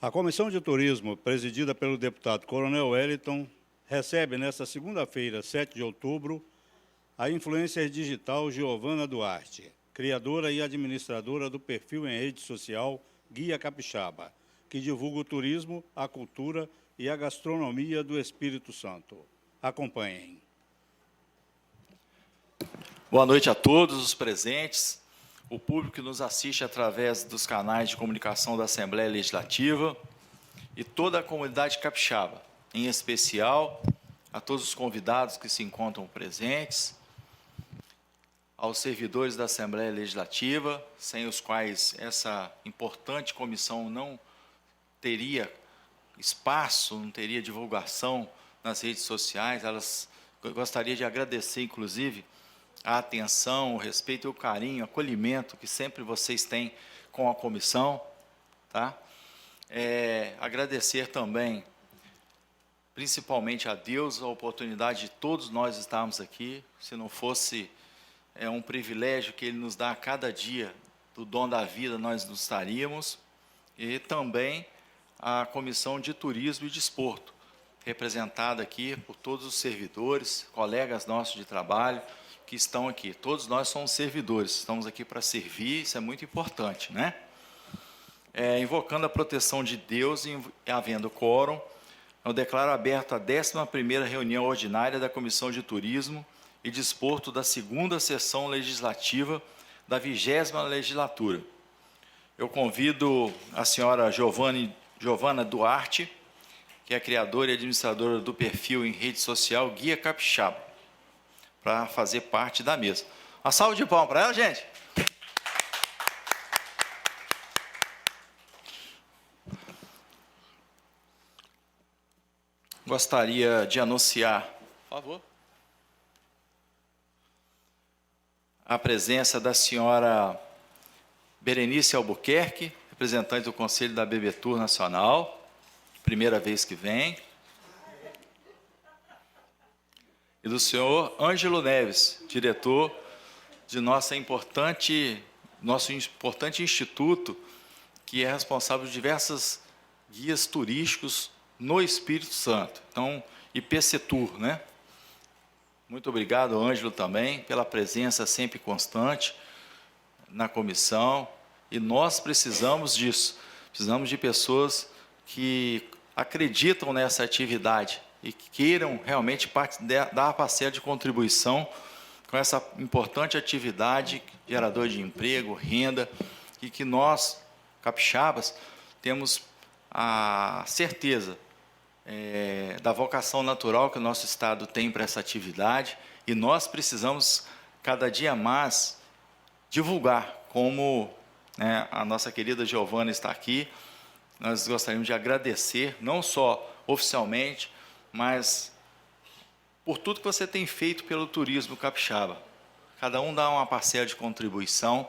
A Comissão de Turismo, presidida pelo deputado Coronel Wellington, recebe nesta segunda-feira, 7 de outubro, a influencer digital Giovana Duarte, criadora e administradora do perfil em rede social Guia Capixaba, que divulga o turismo, a cultura e a gastronomia do Espírito Santo. Acompanhem. Boa noite a todos os presentes, o público que nos assiste através dos canais de comunicação da Assembleia Legislativa e toda a comunidade capixaba, em especial a todos os convidados que se encontram presentes, aos servidores da Assembleia Legislativa, sem os quais essa importante comissão não teria espaço, não teria divulgação nas redes sociais. Eu gostaria de agradecer, inclusive, a atenção, o respeito, o carinho, o acolhimento que sempre vocês têm com a comissão, tá? Agradecer também, principalmente a Deus, a oportunidade de todos nós estarmos aqui. Se não fosse um privilégio que Ele nos dá a cada dia do dom da vida, nós não estaríamos. E também a Comissão de Turismo e Desporto, representada aqui por todos os servidores, colegas nossos de trabalho, que estão aqui. Todos nós somos servidores, estamos aqui para servir, isso é muito importante, né? Invocando a proteção de Deus e havendo quórum, eu declaro aberta a 11ª reunião ordinária da Comissão de Turismo e Desporto da 2ª sessão legislativa da 20ª legislatura. Eu convido a senhora Giovana Duarte, que é criadora e administradora do perfil em rede social Guia Capixaba, para fazer parte da mesa. Uma salva de palmas para ela, gente. Gostaria de anunciar, por favor, a presença da senhora Berenice Albuquerque, representante do Conselho da BBTur Nacional, primeira vez que vem, e do senhor Ângelo Neves, diretor de nosso importante instituto, que é responsável por diversas guias turísticos no Espírito Santo. Então, IPCTur, né? Muito obrigado, Ângelo, também, pela presença sempre constante na comissão. E nós precisamos disso. Precisamos de pessoas que acreditam nessa atividade e que queiram realmente dar parcela de contribuição com essa importante atividade geradora de emprego, renda, e que nós, capixabas, temos a certeza da vocação natural que o nosso Estado tem para essa atividade, e nós precisamos, cada dia mais, divulgar, como a nossa querida Giovana está aqui. Nós gostaríamos de agradecer, não só oficialmente, mas por tudo que você tem feito pelo turismo capixaba. Cada um dá uma parcela de contribuição,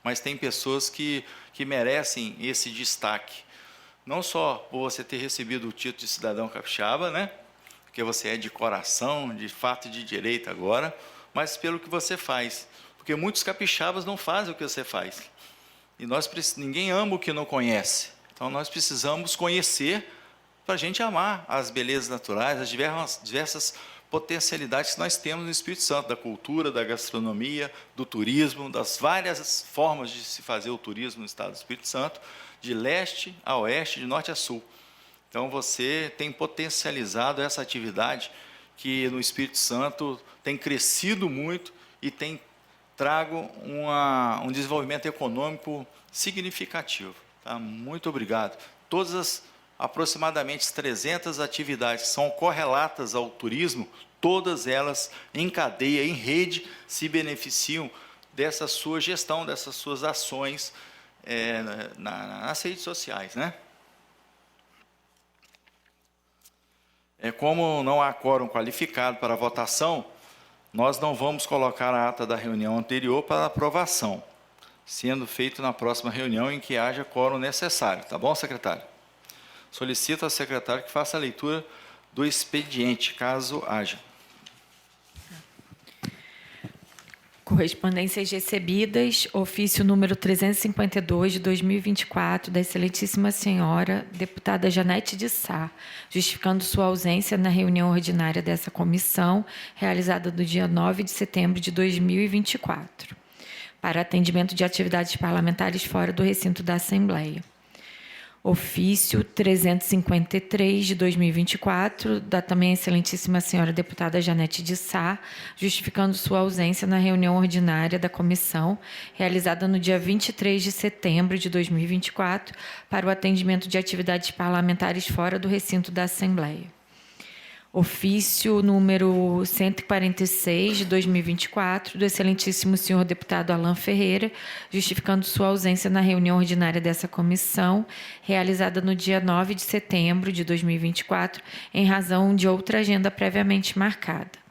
mas tem pessoas que merecem esse destaque. Não só por você ter recebido o título de cidadão capixaba, né? Porque você é de coração, de fato e de direito agora, mas pelo que você faz. Porque muitos capixabas não fazem o que você faz. E ninguém ama o que não conhece. Então, nós precisamos conhecer para a gente amar as belezas naturais, as diversas potencialidades que nós temos no Espírito Santo, da cultura, da gastronomia, do turismo, das várias formas de se fazer o turismo no Estado do Espírito Santo, de leste a oeste, de norte a sul. Então, você tem potencializado essa atividade que no Espírito Santo tem crescido muito e tem trago um desenvolvimento econômico significativo. Tá? Muito obrigado. Todas as aproximadamente 300 atividades que são correlatas ao turismo, todas elas em cadeia, em rede, se beneficiam dessa sua gestão, dessas suas ações nas redes sociais, né? Como não há quórum qualificado para a votação, nós não vamos colocar a ata da reunião anterior para aprovação, sendo feito na próxima reunião em que haja quórum necessário. Tá bom, secretário? Solicito ao secretário que faça a leitura do expediente, caso haja. Correspondências recebidas, ofício número 352 de 2024, da excelentíssima senhora deputada Janete de Sá, justificando sua ausência na reunião ordinária dessa comissão, realizada no dia 9 de setembro de 2024, para atendimento de atividades parlamentares fora do recinto da Assembleia. Ofício 353 de 2024, da também excelentíssima senhora deputada Janete de Sá, justificando sua ausência na reunião ordinária da comissão, realizada no dia 23 de setembro de 2024, para o atendimento de atividades parlamentares fora do recinto da Assembleia. Ofício número 146 de 2024, do excelentíssimo senhor deputado Alan Ferreira, justificando sua ausência na reunião ordinária dessa comissão, realizada no dia 9 de setembro de 2024, em razão de outra agenda previamente marcada.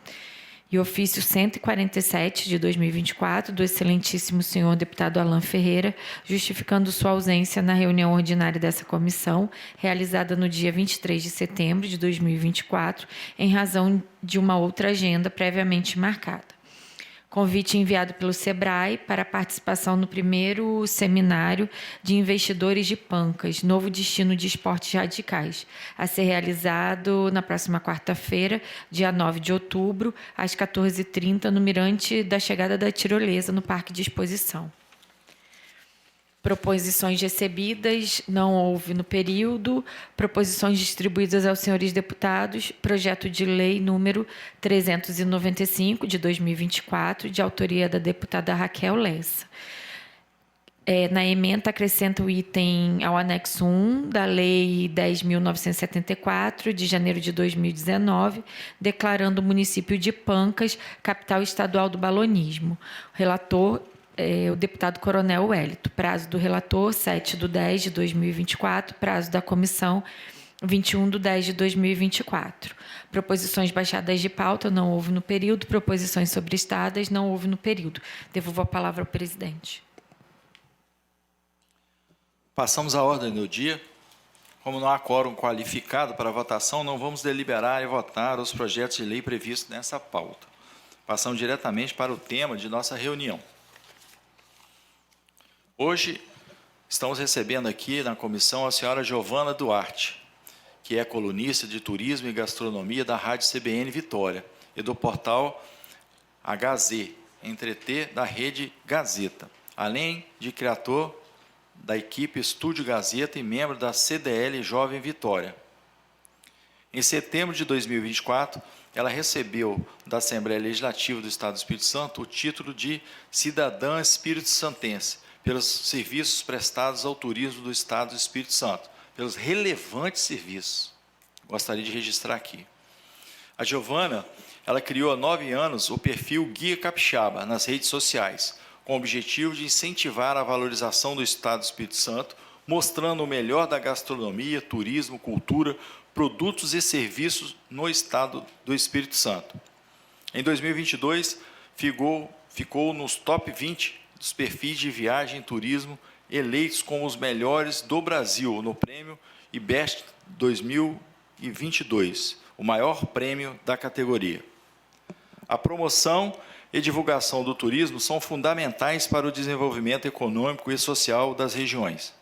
E ofício 147 de 2024, do excelentíssimo senhor deputado Alan Ferreira, justificando sua ausência na reunião ordinária dessa comissão, realizada no dia 23 de setembro de 2024, em razão de uma outra agenda previamente marcada. Convite enviado pelo SEBRAE para participação no primeiro seminário de investidores de Pancas, novo destino de esportes radicais, a ser realizado na próxima quarta-feira, dia 9 de outubro, às 14h30, no mirante da chegada da tirolesa, no Parque de Exposição. Proposições recebidas, não houve no período. Proposições distribuídas aos senhores deputados. Projeto de lei número 395, de 2024, de autoria da deputada Raquel Lessa. Na ementa, acrescenta o item ao anexo 1 da Lei 10.974, de janeiro de 2019, declarando o município de Pancas capital estadual do balonismo. O relator o deputado Coronel Wellington. Prazo do relator, 7/10 de 2024. Prazo da comissão, 21/10 de 2024. Proposições baixadas de pauta, não houve no período. Proposições sobrestadas, não houve no período. Devolvo a palavra ao presidente. Passamos à ordem do dia. Como não há quórum qualificado para votação, não vamos deliberar e votar os projetos de lei previstos nessa pauta. Passamos diretamente para o tema de nossa reunião. Hoje, estamos recebendo aqui na comissão a senhora Giovana Duarte, que é colunista de turismo e gastronomia da Rádio CBN Vitória e do portal HZ, Entreter da Rede Gazeta, além de criador da equipe Estúdio Gazeta e membro da CDL Jovem Vitória. Em setembro de 2024, ela recebeu da Assembleia Legislativa do Estado do Espírito Santo o título de cidadã espírito-santense, pelos serviços prestados ao turismo do Estado do Espírito Santo, pelos relevantes serviços. Gostaria de registrar aqui. A Giovana, ela criou há 9 anos o perfil Guia Capixaba nas redes sociais, com o objetivo de incentivar a valorização do Estado do Espírito Santo, mostrando o melhor da gastronomia, turismo, cultura, produtos e serviços no Estado do Espírito Santo. Em 2022, ficou nos top 20 dos perfis de viagem e turismo eleitos como os melhores do Brasil no prêmio IBEST 2022, o maior prêmio da categoria. A promoção e divulgação do turismo são fundamentais para o desenvolvimento econômico e social das regiões.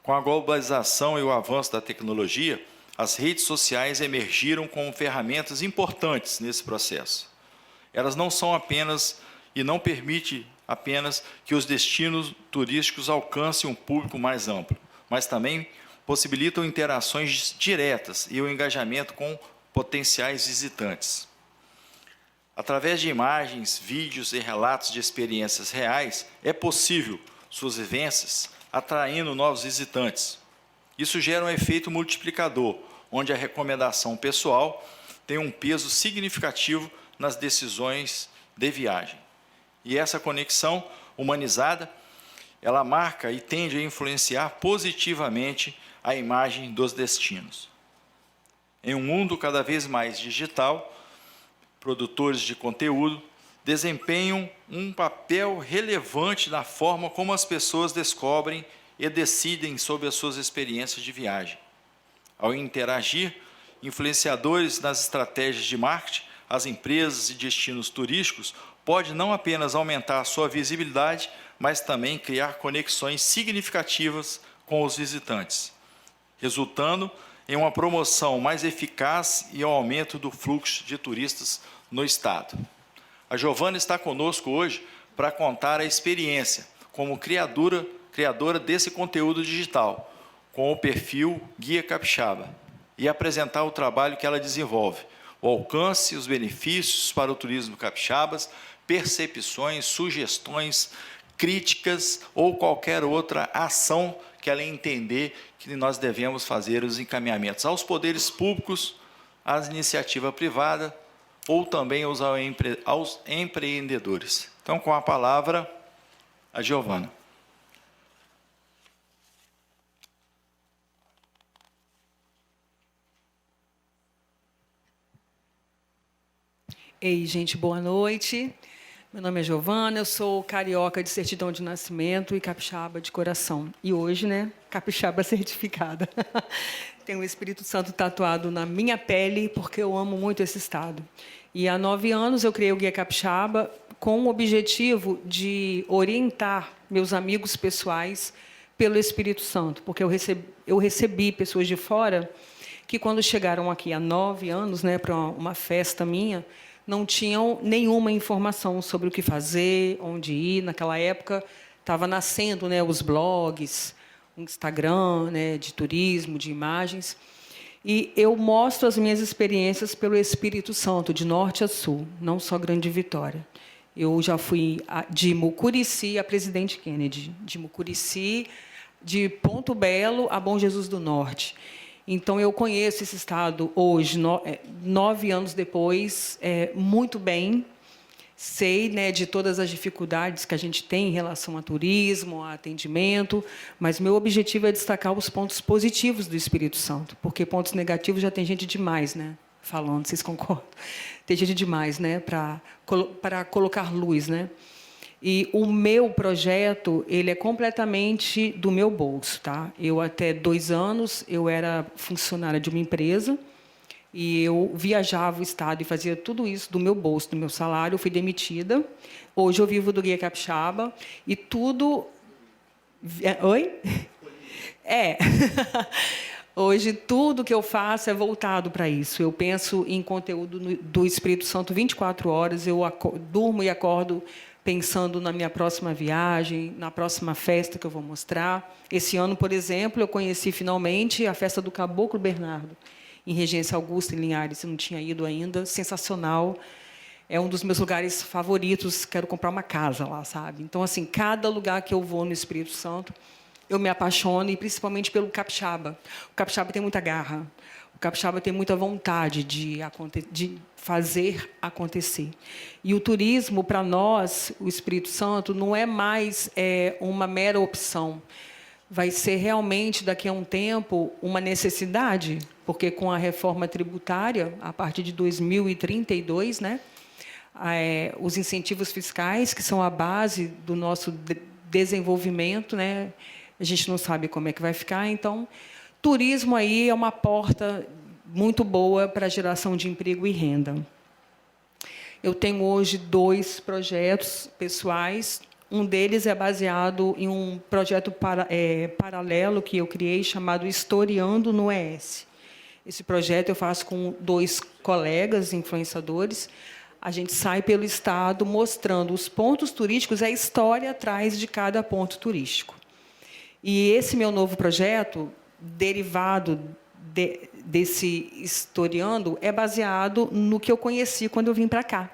Com a globalização e o avanço da tecnologia, as redes sociais emergiram como ferramentas importantes nesse processo. Elas não são apenas e não permitem apenas que os destinos turísticos alcancem um público mais amplo, mas também possibilitam interações diretas e o engajamento com potenciais visitantes. Através de imagens, vídeos e relatos de experiências reais, é possível suas vivências atraindo novos visitantes. Isso gera um efeito multiplicador, onde a recomendação pessoal tem um peso significativo nas decisões de viagem. E essa conexão humanizada, ela marca e tende a influenciar positivamente a imagem dos destinos. Em um mundo cada vez mais digital, produtores de conteúdo desempenham um papel relevante na forma como as pessoas descobrem e decidem sobre as suas experiências de viagem. Ao interagir, influenciadores nas estratégias de marketing, as empresas e destinos turísticos pode não apenas aumentar sua visibilidade, mas também criar conexões significativas com os visitantes, resultando em uma promoção mais eficaz e um aumento do fluxo de turistas no Estado. A Giovana está conosco hoje para contar a experiência como criadora desse conteúdo digital, com o perfil Guia Capixaba, e apresentar o trabalho que ela desenvolve, o alcance e os benefícios para o turismo capixabas, percepções, sugestões, críticas ou qualquer outra ação que ela entender que nós devemos fazer os encaminhamentos aos poderes públicos, à iniciativa privada ou também aos empreendedores. Então, com a palavra, a Giovana. Ei, gente, boa noite. Meu nome é Giovana, eu sou carioca de certidão de nascimento e capixaba de coração. E hoje, né, capixaba certificada. Tenho o Espírito Santo tatuado na minha pele, porque eu amo muito esse estado. E há 9 anos eu criei o Guia Capixaba com o objetivo de orientar meus amigos pessoais pelo Espírito Santo, porque eu recebi pessoas de fora que, quando chegaram aqui há 9 anos, né, para uma festa minha, não tinham nenhuma informação sobre o que fazer, onde ir. Naquela época, estava nascendo, né, os blogs, o Instagram, né, de turismo, de imagens. E eu mostro as minhas experiências pelo Espírito Santo, de norte a sul, não só Grande Vitória. Eu já fui de Mucurici a Presidente Kennedy, de Mucurici, de Ponto Belo a Bom Jesus do Norte. Então, eu conheço esse estado hoje, 9 anos depois, muito bem. Sei, né, de todas as dificuldades que a gente tem em relação a turismo, a atendimento, mas meu objetivo é destacar os pontos positivos do Espírito Santo, porque pontos negativos já tem gente demais, né, falando, vocês concordam? Tem gente demais, né, para colocar luz, né? E o meu projeto, ele é completamente do meu bolso, tá? Eu, até 2 anos, eu era funcionária de uma empresa e eu viajava o estado e fazia tudo isso do meu bolso, do meu salário. Eu fui demitida. Hoje eu vivo do Guia Capixaba e tudo... Oi? Hoje, tudo que eu faço é voltado para isso. Eu penso em conteúdo do Espírito Santo 24 horas. Eu durmo e acordo pensando na minha próxima viagem, na próxima festa que eu vou mostrar. Esse ano, por exemplo, eu conheci finalmente a festa do Caboclo Bernardo, em Regência Augusta, em Linhares. Eu não tinha ido ainda. Sensacional. É um dos meus lugares favoritos. Quero comprar uma casa lá, sabe? Então, assim, cada lugar que eu vou no Espírito Santo, eu me apaixono, e principalmente pelo capixaba. O capixaba tem muita garra. O capixaba tem muita vontade de fazer acontecer. E o turismo, para nós, o Espírito Santo, não é mais uma mera opção. Vai ser realmente, daqui a um tempo, uma necessidade, porque com a reforma tributária, a partir de 2032, né, os incentivos fiscais, que são a base do nosso desenvolvimento, né, a gente não sabe como é que vai ficar. Então, turismo aí é uma porta muito boa para a geração de emprego e renda. Eu tenho hoje 2 projetos pessoais. Um deles é baseado em um projeto paralelo que eu criei, chamado Historiando no ES. Esse projeto eu faço com 2 colegas influenciadores. A gente sai pelo estado mostrando os pontos turísticos, a história atrás de cada ponto turístico. E esse meu novo projeto, derivado desse Historiando, é baseado no que eu conheci quando eu vim para cá.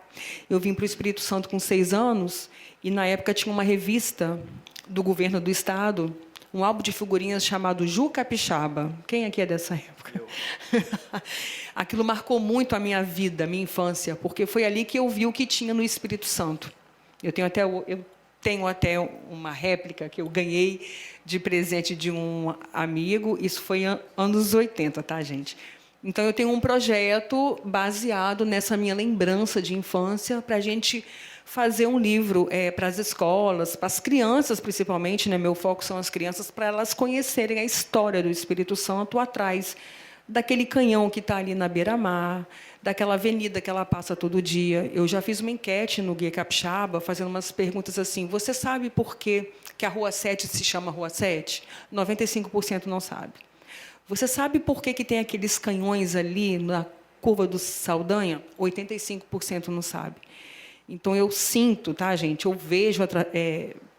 Eu vim para o Espírito Santo com 6 anos, e, na época, tinha uma revista do governo do estado, um álbum de figurinhas chamado Ju Capixaba. Quem aqui é dessa época? Aquilo marcou muito a minha vida, a minha infância, porque foi ali que eu vi o que tinha no Espírito Santo. Eu tenho até uma réplica que eu ganhei de presente de um amigo. Isso foi anos 80, tá, gente? Então, eu tenho um projeto baseado nessa minha lembrança de infância, para a gente fazer um livro para as escolas, para as crianças, principalmente, né? Meu foco são as crianças, para elas conhecerem a história do Espírito Santo atrás daquele canhão que está ali na beira-mar, daquela avenida que ela passa todo dia. Eu já fiz uma enquete no Guia Capixaba, fazendo umas perguntas assim: você sabe por que a Rua 7 se chama Rua 7? 95% não sabe. Você sabe por que tem aqueles canhões ali na curva do Saldanha? 85% não sabe. Então, eu sinto, tá, gente? Eu vejo,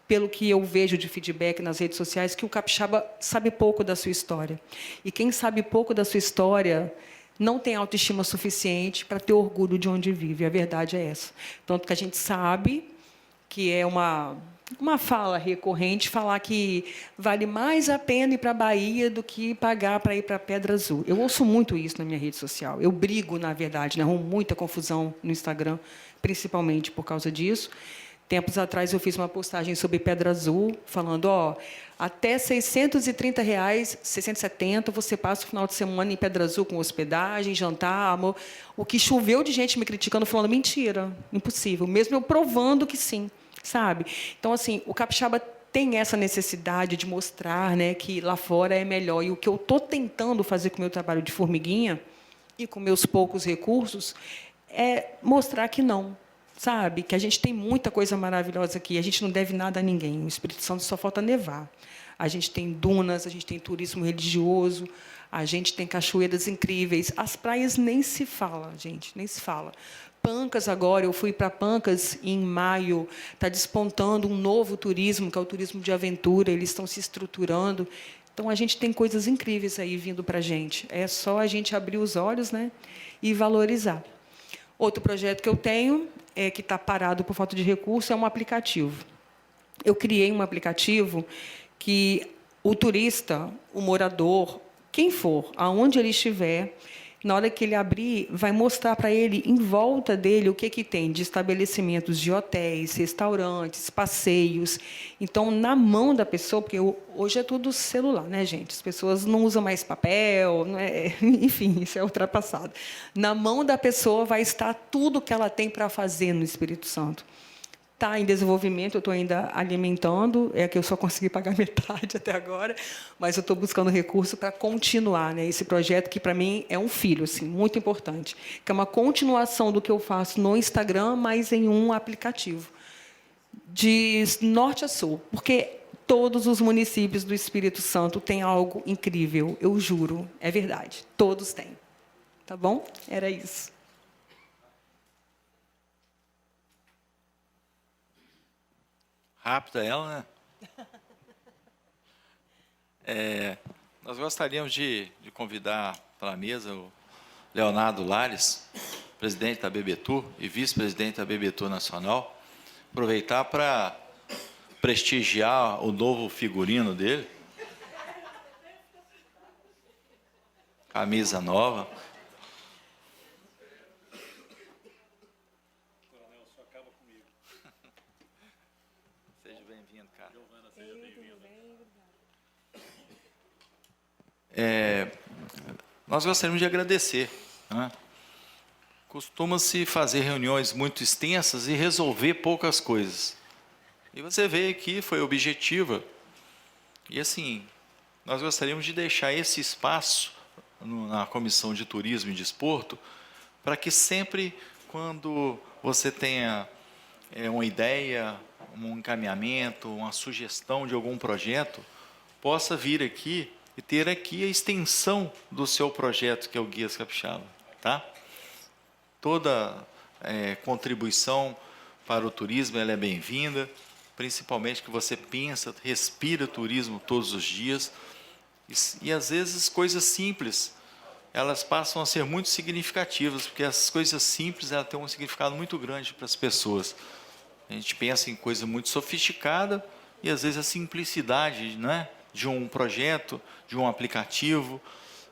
pelo que eu vejo de feedback nas redes sociais, que o capixaba sabe pouco da sua história. E quem sabe pouco da sua história não tem autoestima suficiente para ter orgulho de onde vive. A verdade é essa. Tanto que a gente sabe que é uma fala recorrente falar que vale mais a pena ir para a Bahia do que pagar para ir para a Pedra Azul. Eu ouço muito isso na minha rede social. Eu brigo, na verdade, arrumo muita confusão no Instagram, principalmente por causa disso. Tempos atrás, eu fiz uma postagem sobre Pedra Azul, falando, até R$ 630, 670, você passa o final de semana em Pedra Azul com hospedagem, jantar, amor. O que choveu de gente me criticando, falando, mentira, impossível. Mesmo eu provando que sim, sabe? Então, assim, o capixaba tem essa necessidade de mostrar, né, que lá fora é melhor. E o que eu estou tentando fazer com o meu trabalho de formiguinha e com meus poucos recursos é mostrar que não. Sabe? Que a gente tem muita coisa maravilhosa aqui. A gente não deve nada a ninguém. O Espírito Santo só falta nevar. A gente tem dunas, a gente tem turismo religioso, a gente tem cachoeiras incríveis. As praias nem se fala, gente, nem se fala. Pancas agora, eu fui para Pancas em maio, está despontando um novo turismo, que é o turismo de aventura, eles estão se estruturando. Então, a gente tem coisas incríveis aí vindo para a gente. É só a gente abrir os olhos, né, e valorizar. Outro projeto que eu tenho, que está parado por falta de recurso, é um aplicativo. Eu criei um aplicativo que o turista, o morador, quem for, aonde ele estiver, na hora que ele abrir, vai mostrar para ele, em volta dele, o que tem de estabelecimentos de hotéis, restaurantes, passeios. Então, na mão da pessoa, porque hoje é tudo celular, né, gente? As pessoas não usam mais papel, não é? Enfim, isso é ultrapassado. Na mão da pessoa vai estar tudo que ela tem para fazer no Espírito Santo. Está em desenvolvimento, eu estou ainda alimentando, é que eu só consegui pagar metade até agora, mas eu estou buscando recurso para continuar, né, esse projeto, que, para mim, é um filho, assim, muito importante, que é uma continuação do que eu faço no Instagram, mas em um aplicativo, de norte a sul, porque todos os municípios do Espírito Santo têm algo incrível, eu juro, é verdade, todos têm. Tá bom? Era isso. Rápida ela, né? Nós gostaríamos de convidar para a mesa o Leonardo Lares, presidente da BBTur e vice-presidente da BBTur Nacional, aproveitar para prestigiar o novo figurino dele, camisa nova. Nós gostaríamos de agradecer, né? Costuma-se fazer reuniões muito extensas e resolver poucas coisas. E você veio aqui, foi objetiva. E, assim, nós gostaríamos de deixar esse espaço na Comissão de Turismo e Desporto para que sempre, quando você tenha uma ideia, um encaminhamento, uma sugestão de algum projeto, possa vir aqui e ter aqui a extensão do seu projeto, que é o Guias Capixaba, tá? Toda contribuição para o turismo ela é bem-vinda, principalmente que você pensa, respira turismo todos os dias, e às vezes coisas simples, elas passam a ser muito significativas, porque as coisas simples elas têm um significado muito grande para as pessoas. A gente pensa em coisa muito sofisticada, e às vezes a simplicidade, né, de um projeto, de um aplicativo,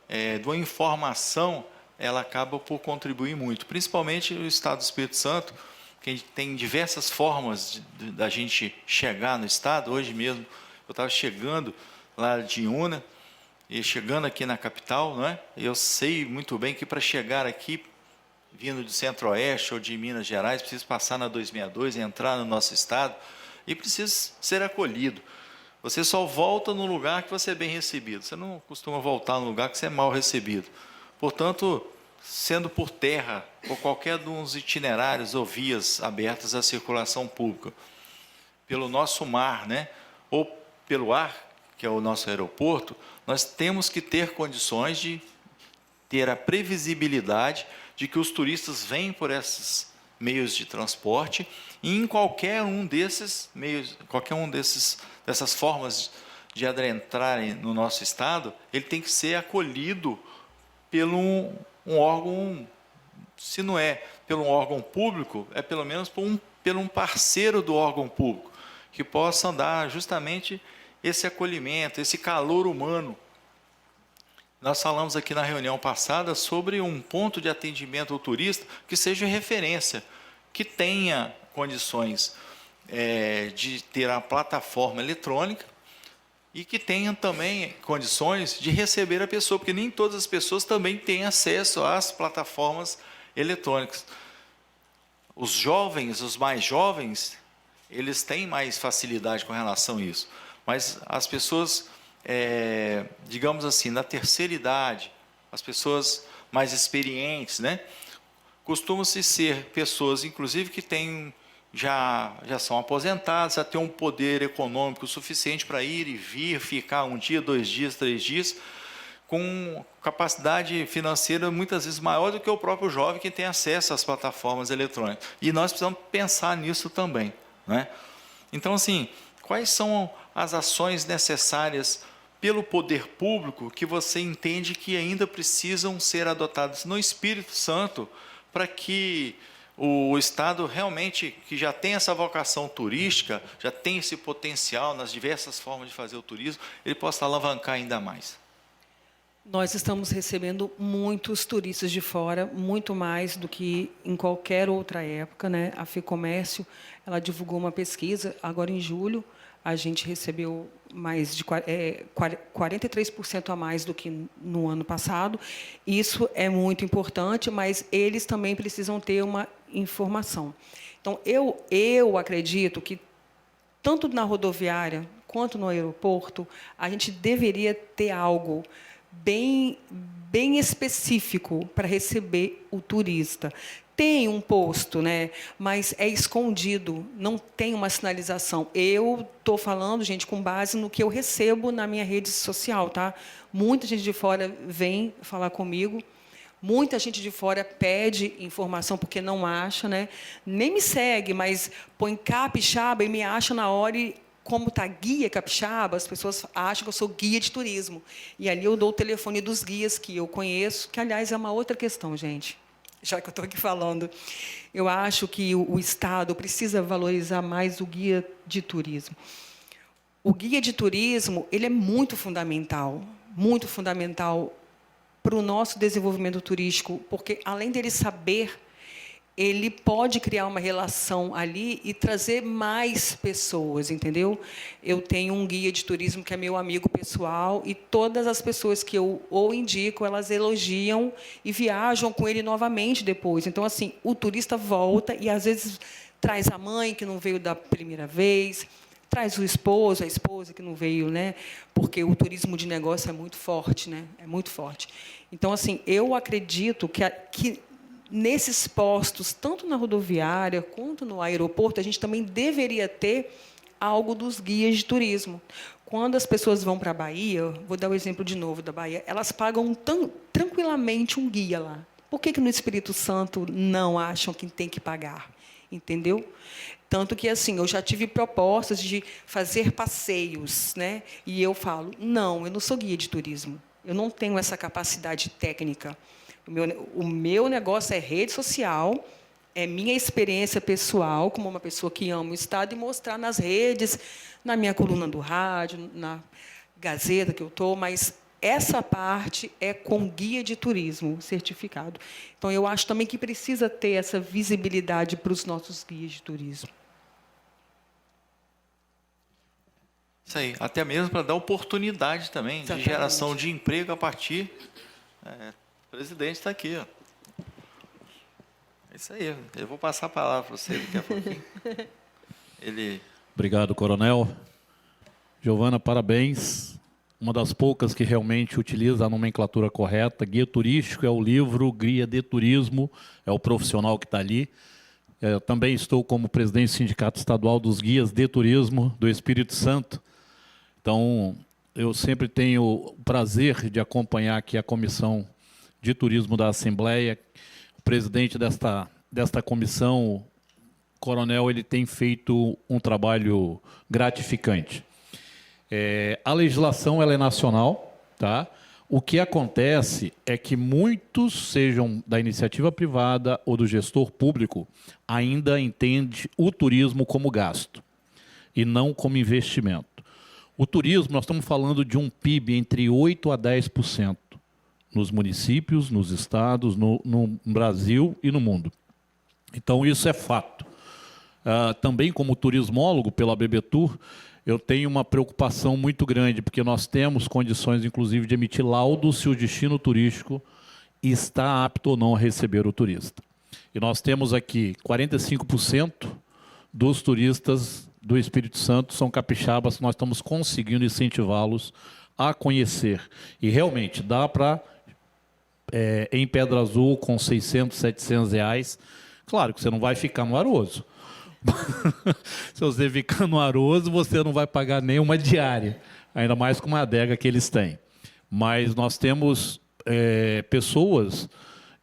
de uma informação, ela acaba por contribuir muito, principalmente o Estado do Espírito Santo, que tem diversas formas da gente chegar no Estado. Hoje mesmo eu estava chegando lá de Iuna, e chegando aqui na capital, não é? Eu sei muito bem que para chegar aqui, vindo do Centro-Oeste ou de Minas Gerais, preciso passar na 262, entrar no nosso Estado, e preciso ser acolhido. Você só volta no lugar que você é bem recebido. Você não costuma voltar no lugar que você é mal recebido. Portanto, sendo por terra ou qualquer dos itinerários ou vias abertas à circulação pública, pelo nosso mar, né, ou pelo ar, que é o nosso aeroporto, nós temos que ter condições de ter a previsibilidade de que os turistas vêm por esses meios de transporte e em qualquer um desses meios, dessas formas de adentrarem no nosso estado, ele tem que ser acolhido pelo um órgão, se não é pelo um órgão público, é pelo menos pelo um parceiro do órgão público, que possa dar justamente esse acolhimento, esse calor humano. Nós falamos aqui na reunião passada sobre um ponto de atendimento ao turista que seja referência, que tenha condições de ter a plataforma eletrônica e que tenha também condições de receber a pessoa, porque nem todas as pessoas também têm acesso às plataformas eletrônicas. Os jovens, os mais jovens, eles têm mais facilidade com relação a isso, mas as pessoas, digamos assim, na terceira idade, as pessoas mais experientes, né, costumam-se ser pessoas, inclusive, que têm já são aposentados, já têm um poder econômico suficiente para ir e vir, ficar 1 dia, 2 dias, 3 dias, com capacidade financeira muitas vezes maior do que o próprio jovem que tem acesso às plataformas eletrônicas. E nós precisamos pensar nisso também, né? Então, assim, quais são as ações necessárias pelo poder público que você entende que ainda precisam ser adotadas no Espírito Santo para que o Estado realmente, que já tem essa vocação turística, já tem esse potencial nas diversas formas de fazer o turismo, ele possa alavancar ainda mais? Nós estamos recebendo muitos turistas de fora, muito mais do que em qualquer outra época, né? A FEComércio, ela divulgou uma pesquisa, agora em julho, a gente recebeu mais de 43% a mais do que no ano passado. Isso é muito importante, mas eles também precisam ter uma informação. Então, eu acredito que, tanto na rodoviária quanto no aeroporto, a gente deveria ter algo bem específico para receber o turista. Tem um posto, né, mas é escondido, não tem uma sinalização. Eu estou falando, gente, com base no que eu recebo na minha rede social, tá? Muita gente de fora vem falar comigo, muita gente de fora pede informação porque não acha, né? Nem me segue, mas põe capixaba e me acha na hora e, como está guia capixaba, as pessoas acham que eu sou guia de turismo. E ali eu dou o telefone dos guias que eu conheço, que, aliás, é uma outra questão, gente. Já que eu estou aqui falando, eu acho que o Estado precisa valorizar mais o guia de turismo. O guia de turismo, ele é muito fundamental para o nosso desenvolvimento turístico, porque, além dele saber, ele pode criar uma relação ali e trazer mais pessoas, entendeu? Eu tenho um guia de turismo que é meu amigo pessoal e todas as pessoas que eu ou indico, elas elogiam e viajam com ele novamente depois. Então, assim, o turista volta e, às vezes, traz a mãe, que não veio da primeira vez, traz o esposo, a esposa, que não veio, né? Porque o turismo de negócio é muito forte, né? É muito forte. Então, assim, eu acredito que nesses postos, tanto na rodoviária quanto no aeroporto, a gente também deveria ter algo dos guias de turismo. Quando as pessoas vão para a Bahia, vou dar o exemplo de novo da Bahia, elas pagam tranquilamente um guia lá. Por que no Espírito Santo não acham que tem que pagar? Entendeu? Tanto que, assim, eu já tive propostas de fazer passeios, né? E eu falo, não, eu não sou guia de turismo. Eu não tenho essa capacidade técnica. O meu negócio é rede social, é minha experiência pessoal, como uma pessoa que ama o Estado, e mostrar nas redes, na minha coluna do rádio, na Gazeta que eu estou, mas essa parte é com guia de turismo certificado. Então, eu acho também que precisa ter essa visibilidade para os nossos guias de turismo. Isso aí, até mesmo para dar oportunidade também de geração de emprego a partir... O presidente está aqui. Ó. É isso aí. Eu vou passar a palavra para você daqui a pouquinho. Obrigado, coronel. Giovana, parabéns. uma das poucas que realmente utiliza a nomenclatura correta. Guia turístico é o livro, guia de turismo é o profissional que está ali. Também estou como presidente do Sindicato Estadual dos Guias de Turismo do Espírito Santo. Então, eu sempre tenho o prazer de acompanhar aqui a Comissão de Turismo da Assembleia. O presidente desta comissão, o coronel, ele tem feito um trabalho gratificante. A legislação ela é nacional, tá? O que acontece é que muitos, sejam da iniciativa privada ou do gestor público, ainda entende o turismo como gasto e não como investimento. O turismo, nós estamos falando de um PIB entre 8% a 10% nos municípios, nos estados, no Brasil e no mundo. Então, isso é fato. Também como turismólogo pela BBTur, eu tenho uma preocupação muito grande, porque nós temos condições, inclusive, de emitir laudo se o destino turístico está apto ou não a receber o turista. E nós temos aqui 45% dos turistas do Espírito Santo são capixabas, nós estamos conseguindo incentivá-los a conhecer. E realmente dá para, em Pedra Azul, com 600, 700 reais, claro que você não vai ficar no Aroso. Se você ficar no Aroso, você não vai pagar nenhuma diária, ainda mais com uma adega que eles têm. Mas nós temos pessoas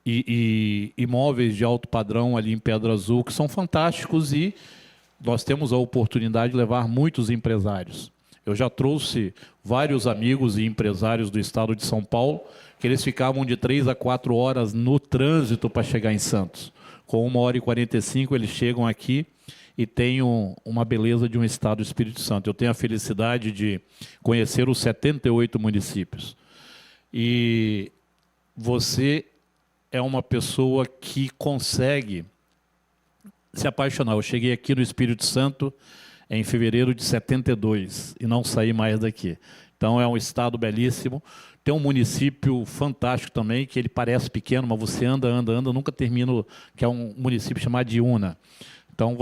e imóveis de alto padrão ali em Pedra Azul que são fantásticos e nós temos a oportunidade de levar muitos empresários. Eu já trouxe vários amigos e empresários do estado de São Paulo que eles ficavam de 3 a 4 horas no trânsito para chegar em Santos. Com 1h45 eles chegam aqui e tem uma beleza de um estado do Espírito Santo. Eu tenho a felicidade de conhecer os 78 municípios. E você é uma pessoa que consegue se apaixonar. Eu cheguei aqui no Espírito Santo em fevereiro de 72 e não saí mais daqui. Então é um estado belíssimo. Tem um município fantástico também, que ele parece pequeno, mas você anda, nunca termina, que é um município chamado de Una. Então,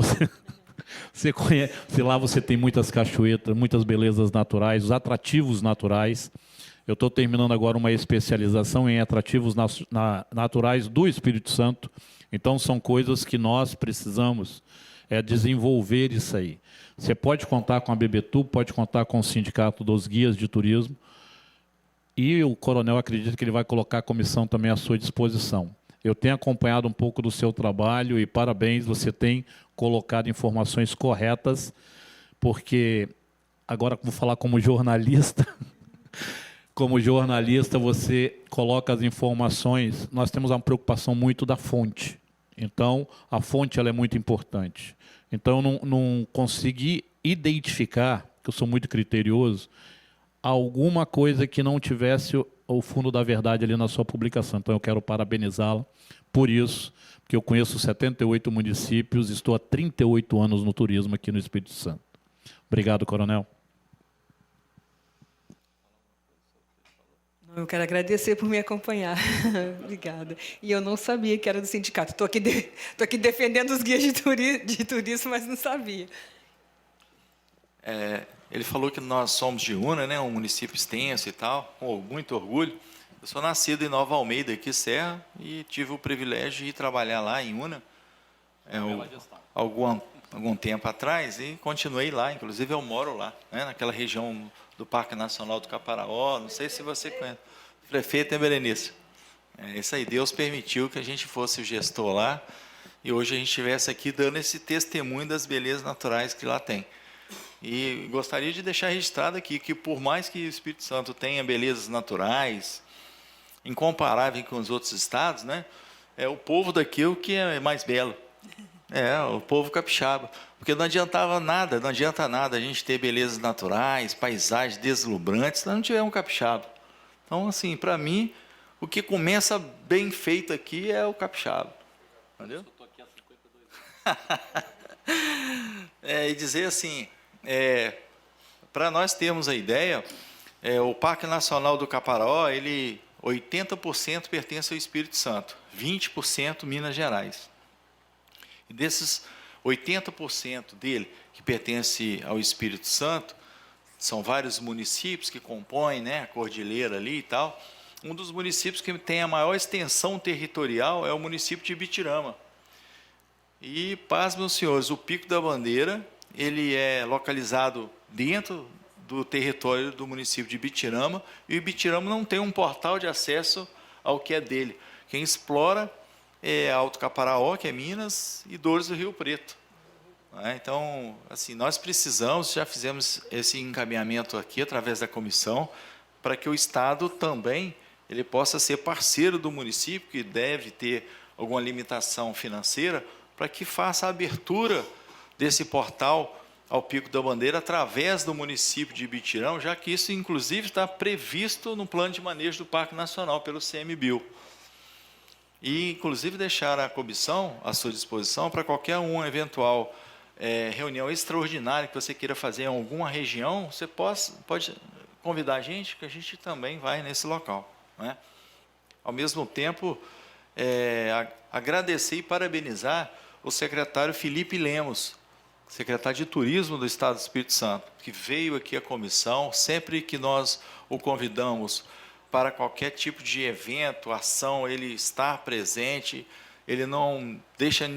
você conhece, lá você tem muitas cachoeiras, muitas belezas naturais, os atrativos naturais. Eu estou terminando agora uma especialização em atrativos naturais do Espírito Santo. Então, são coisas que nós precisamos desenvolver isso aí. Você pode contar com a BBTur, pode contar com o Sindicato dos Guias de Turismo, e o coronel acredita que ele vai colocar a comissão também à sua disposição. Eu tenho acompanhado um pouco do seu trabalho e parabéns, você tem colocado informações corretas, porque agora vou falar como jornalista. Como jornalista, você coloca as informações, nós temos uma preocupação muito da fonte. Então, a fonte ela é muito importante. Então, eu não consegui identificar, que eu sou muito criterioso, alguma coisa que não tivesse o fundo da verdade ali na sua publicação. Então, eu quero parabenizá-la por isso, porque eu conheço 78 municípios, estou há 38 anos no turismo aqui no Espírito Santo. Obrigado, coronel. Eu quero agradecer por me acompanhar. Obrigada. E eu não sabia que era do sindicato. Estou aqui defendendo os guias de turismo, mas não sabia. Ele falou que nós somos de Una, né, um município extenso e tal, com muito orgulho. Eu sou nascido em Nova Almeida, aqui Serra, e tive o privilégio de ir trabalhar lá em Una algum tempo atrás, e continuei lá. Inclusive, eu moro lá, né, naquela região do Parque Nacional do Caparaó. Não sei se você conhece. O prefeito é Berenice. Isso aí, Deus permitiu que a gente fosse o gestor lá, e hoje a gente estivesse aqui dando esse testemunho das belezas naturais que lá tem. E gostaria de deixar registrado aqui que, por mais que o Espírito Santo tenha belezas naturais, incomparável com os outros estados, né, é o povo daqui o que é mais belo. O povo capixaba. Porque não adianta nada a gente ter belezas naturais, paisagens deslumbrantes, se não tiver um capixaba. Então, assim, para mim, o que começa bem feito aqui é o capixaba. Entendeu? Eu estou aqui há 52 anos. E dizer assim, para nós termos a ideia, o Parque Nacional do Caparaó, 80% pertence ao Espírito Santo, 20% Minas Gerais. E desses 80% dele que pertence ao Espírito Santo, são vários municípios que compõem, né, a cordilheira ali e tal. Um dos municípios que tem a maior extensão territorial é o município de Ibitirama. E, pasmem os senhores, o Pico da Bandeira, ele é localizado dentro do território do município de Ibitirama, e o Ibitirama não tem um portal de acesso ao que é dele. Quem explora é Alto Caparaó, que é Minas, e Dores do Rio Preto. Então, assim, nós precisamos, já fizemos esse encaminhamento aqui através da comissão, para que o Estado também ele possa ser parceiro do município, que deve ter alguma limitação financeira, para que faça a abertura desse portal ao Pico da Bandeira através do município de Ibitirama, já que isso, inclusive, está previsto no plano de manejo do Parque Nacional pelo CMBio. E, inclusive, deixar a comissão à sua disposição para qualquer uma eventual reunião extraordinária que você queira fazer em alguma região, você pode convidar a gente, que a gente também vai nesse local. Né? Ao mesmo tempo, agradecer e parabenizar o secretário Felipe Lemos, secretário de Turismo do Estado do Espírito Santo, que veio aqui à comissão, sempre que nós o convidamos para qualquer tipo de evento, ação, ele está presente, ele não deixa,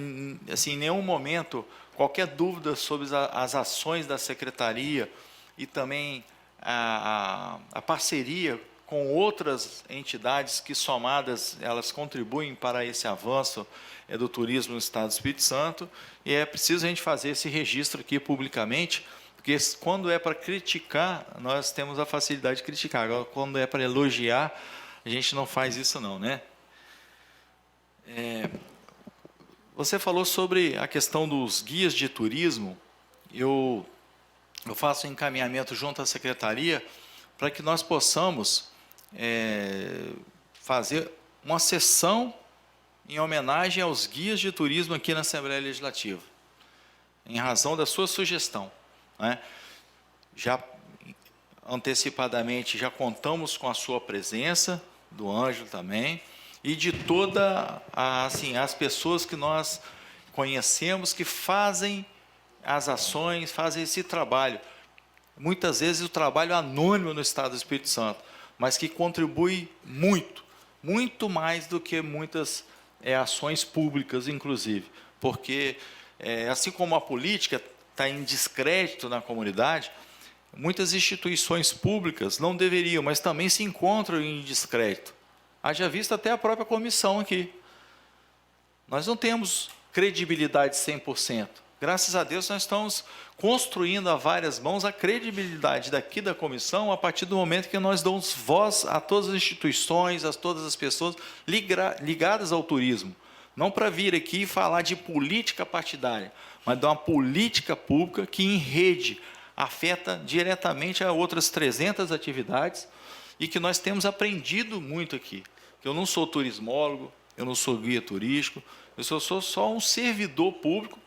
assim, em nenhum momento, qualquer dúvida sobre as ações da secretaria e também a parceria com outras entidades que, somadas, elas contribuem para esse avanço do turismo no Estado do Espírito Santo, e é preciso a gente fazer esse registro aqui publicamente, porque quando é para criticar, nós temos a facilidade de criticar, agora quando é para elogiar, a gente não faz isso não, né? Você falou sobre a questão dos guias de turismo, eu faço um encaminhamento junto à secretaria para que nós possamos fazer uma sessão em homenagem aos guias de turismo aqui na Assembleia Legislativa, em razão da sua sugestão. Né? Já antecipadamente já contamos com a sua presença, do Ângelo também, e de toda as pessoas que nós conhecemos que fazem as ações, fazem esse trabalho. Muitas vezes o trabalho anônimo no Estado do Espírito Santo, mas que contribui muito, muito mais do que muitas ações públicas, inclusive. Porque, assim como a política está em descrédito na comunidade, muitas instituições públicas não deveriam, mas também se encontram em descrédito. Haja visto até a própria comissão aqui. Nós não temos credibilidade 100%. Graças a Deus, nós estamos construindo a várias mãos a credibilidade daqui da comissão a partir do momento que nós damos voz a todas as instituições, a todas as pessoas ligadas ao turismo. Não para vir aqui e falar de política partidária, mas de uma política pública que, em rede, afeta diretamente a outras 300 atividades e que nós temos aprendido muito aqui. Eu não sou turismólogo, eu não sou guia turístico, eu sou só um servidor público,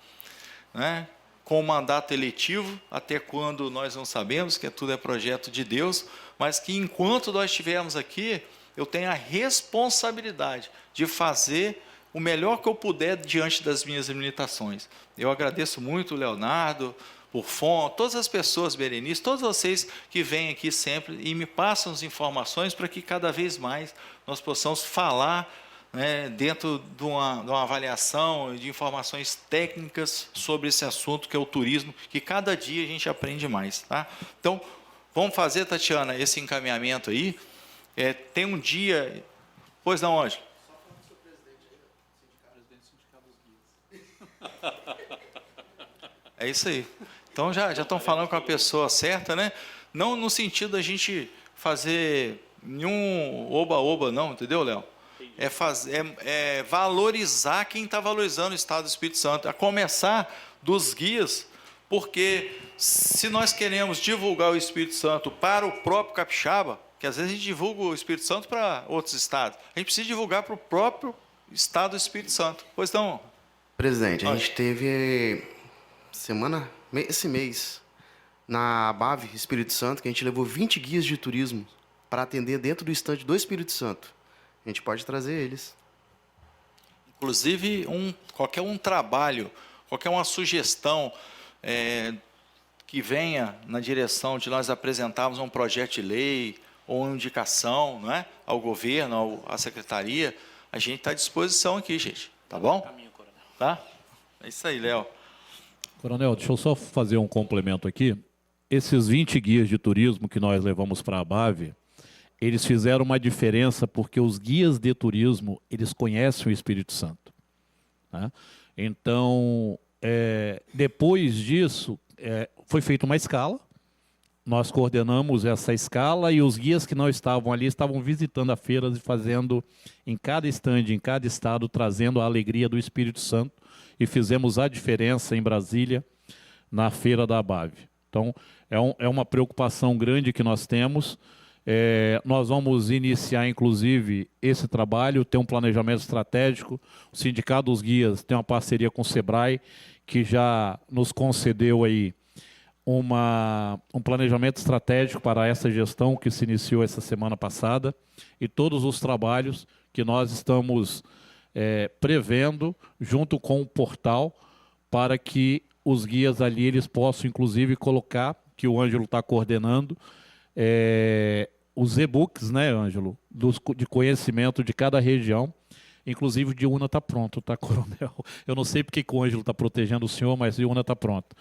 né, com mandato eletivo, até quando nós não sabemos, que tudo é projeto de Deus, mas que enquanto nós estivermos aqui, eu tenho a responsabilidade de fazer o melhor que eu puder diante das minhas limitações. Eu agradeço muito o Leonardo, o Fon, todas as pessoas, Berenice, todos vocês que vêm aqui sempre e me passam as informações para que cada vez mais nós possamos falar, né, dentro de uma avaliação de informações técnicas sobre esse assunto que é o turismo, que cada dia a gente aprende mais. Tá? Então, vamos fazer, Tatiana, esse encaminhamento aí. Tem um dia... Pois não, Ângelo? Só para o seu presidente aí, presidente sindicato dos guias. É isso aí. Então, já estão falando com a pessoa certa, né? Não no sentido da gente fazer nenhum oba-oba, não, entendeu, Léo? É valorizar quem está valorizando o Estado do Espírito Santo, a começar dos guias, porque se nós queremos divulgar o Espírito Santo para o próprio capixaba, que às vezes a gente divulga o Espírito Santo para outros estados, a gente precisa divulgar para o próprio Estado do Espírito Santo. Pois não? Presidente, a gente teve esse mês, na ABAV Espírito Santo, que a gente levou 20 guias de turismo para atender dentro do estande do Espírito Santo. A gente pode trazer eles. Inclusive, qualquer um trabalho, qualquer uma sugestão que venha na direção de nós apresentarmos um projeto de lei ou uma indicação, não é, ao governo, à secretaria, a gente está à disposição aqui, gente. Tá bom? Tá? É isso aí, Léo. Coronel, deixa eu só fazer um complemento aqui. Esses 20 guias de turismo que nós levamos para a ABAV, eles fizeram uma diferença porque os guias de turismo, eles conhecem o Espírito Santo. Tá? Então, depois disso, foi feita uma escala, nós coordenamos essa escala e os guias que não estavam ali estavam visitando a feira e fazendo, em cada estande, em cada estado, trazendo a alegria do Espírito Santo, e fizemos a diferença em Brasília, na feira da ABAV. Então, é uma preocupação grande que nós temos. Nós vamos iniciar, inclusive, esse trabalho, ter um planejamento estratégico. O Sindicato dos Guias tem uma parceria com o SEBRAE, que já nos concedeu aí um planejamento estratégico para essa gestão que se iniciou essa semana passada, e todos os trabalhos que nós estamos prevendo, junto com o portal, para que os guias ali eles possam, inclusive, colocar, que o Ângelo está coordenando, os e-books, né, Ângelo, de conhecimento de cada região. Inclusive o de Una está pronto, tá, Coronel? Eu não sei porque que o Ângelo está protegendo o senhor, mas o Una está pronto.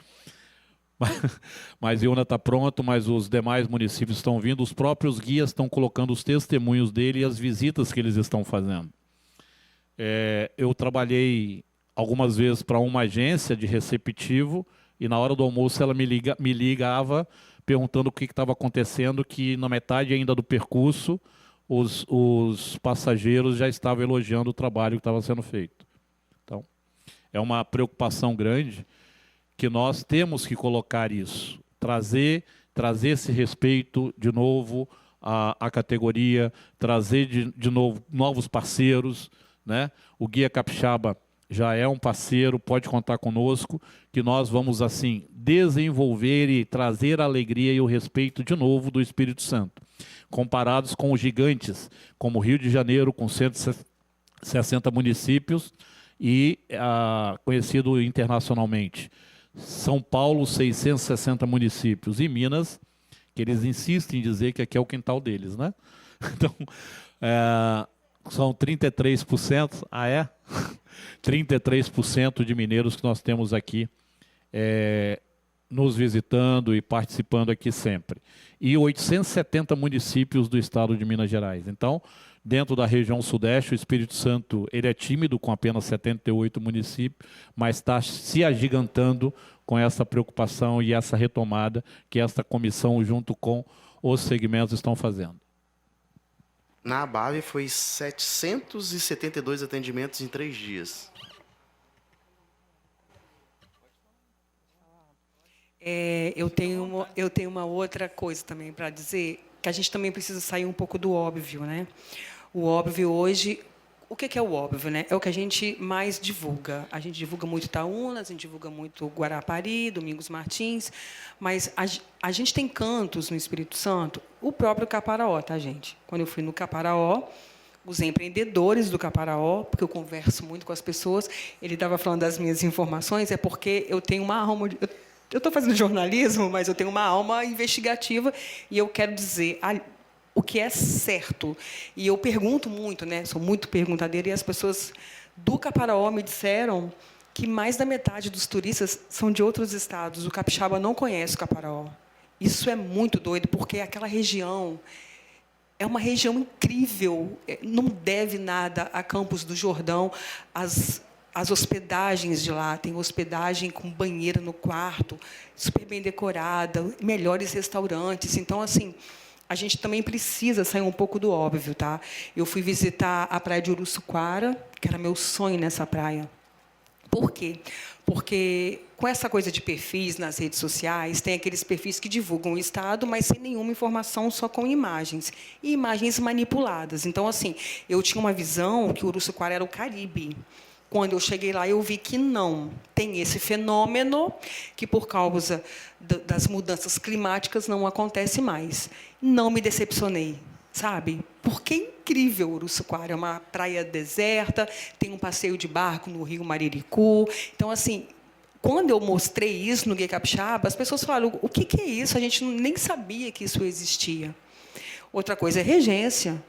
Mas Iuna está pronto, mas os demais municípios estão vindo, os próprios guias estão colocando os testemunhos dele e as visitas que eles estão fazendo. Eu trabalhei algumas vezes para uma agência de receptivo e na hora do almoço ela me ligava perguntando o que estava acontecendo, que na metade ainda do percurso os passageiros já estavam elogiando o trabalho que estava sendo feito. Então, é uma preocupação grande que nós temos que colocar isso, trazer esse respeito de novo à categoria, trazer de novo novos parceiros, né? O Guia Capixaba já é um parceiro, pode contar conosco, que nós vamos, assim, desenvolver e trazer a alegria e o respeito de novo do Espírito Santo, comparados com os gigantes, como Rio de Janeiro, com 160 municípios, e conhecido internacionalmente, São Paulo, 660 municípios, e Minas, que eles insistem em dizer que aqui é o quintal deles, né? Então, são 33%, 33% de mineiros que nós temos aqui nos visitando e participando aqui sempre. E 870 municípios do estado de Minas Gerais. Então, dentro da região sudeste, o Espírito Santo ele é tímido, com apenas 78 municípios, mas está se agigantando com essa preocupação e essa retomada que esta comissão, junto com os segmentos, estão fazendo. Na ABAV foi 772 atendimentos em 3 dias. Eu tenho uma outra coisa também para dizer, que a gente também precisa sair um pouco do óbvio, né? O óbvio hoje, o que é o óbvio, né? É o que a gente mais divulga. A gente divulga muito Itaúna, a gente divulga muito Guarapari, Domingos Martins, mas a gente tem cantos no Espírito Santo, o próprio Caparaó, tá, gente? Quando eu fui no Caparaó, os empreendedores do Caparaó, porque eu converso muito com as pessoas, ele estava falando das minhas informações, é porque eu tenho uma alma... Eu estou fazendo jornalismo, mas eu tenho uma alma investigativa e eu quero dizer o que é certo. E eu pergunto muito, né? Sou muito perguntadeira, e as pessoas do Caparaó me disseram que mais da metade dos turistas são de outros estados. O capixaba não conhece o Caparaó. Isso é muito doido, porque aquela região é uma região incrível. Não deve nada a Campos do Jordão. As hospedagens de lá, tem hospedagem com banheiro no quarto, super bem decorada, melhores restaurantes. Então, assim, a gente também precisa sair um pouco do óbvio, tá? Eu fui visitar a praia de Uruçuquara, que era meu sonho nessa praia. Por quê? Porque com essa coisa de perfis nas redes sociais, tem aqueles perfis que divulgam o estado, mas sem nenhuma informação, só com imagens. E imagens manipuladas. Então, assim, eu tinha uma visão que Uruçuquara era o Caribe. Quando eu cheguei lá, eu vi que não. Tem esse fenômeno que, por causa das mudanças climáticas, não acontece mais. Não me decepcionei, sabe? Porque é incrível Uruçuquara. É uma praia deserta, tem um passeio de barco no rio Mariricu. Então, assim, quando eu mostrei isso no Guia Capixaba, as pessoas falaram, o que é isso? A gente nem sabia que isso existia. Outra coisa é Regência.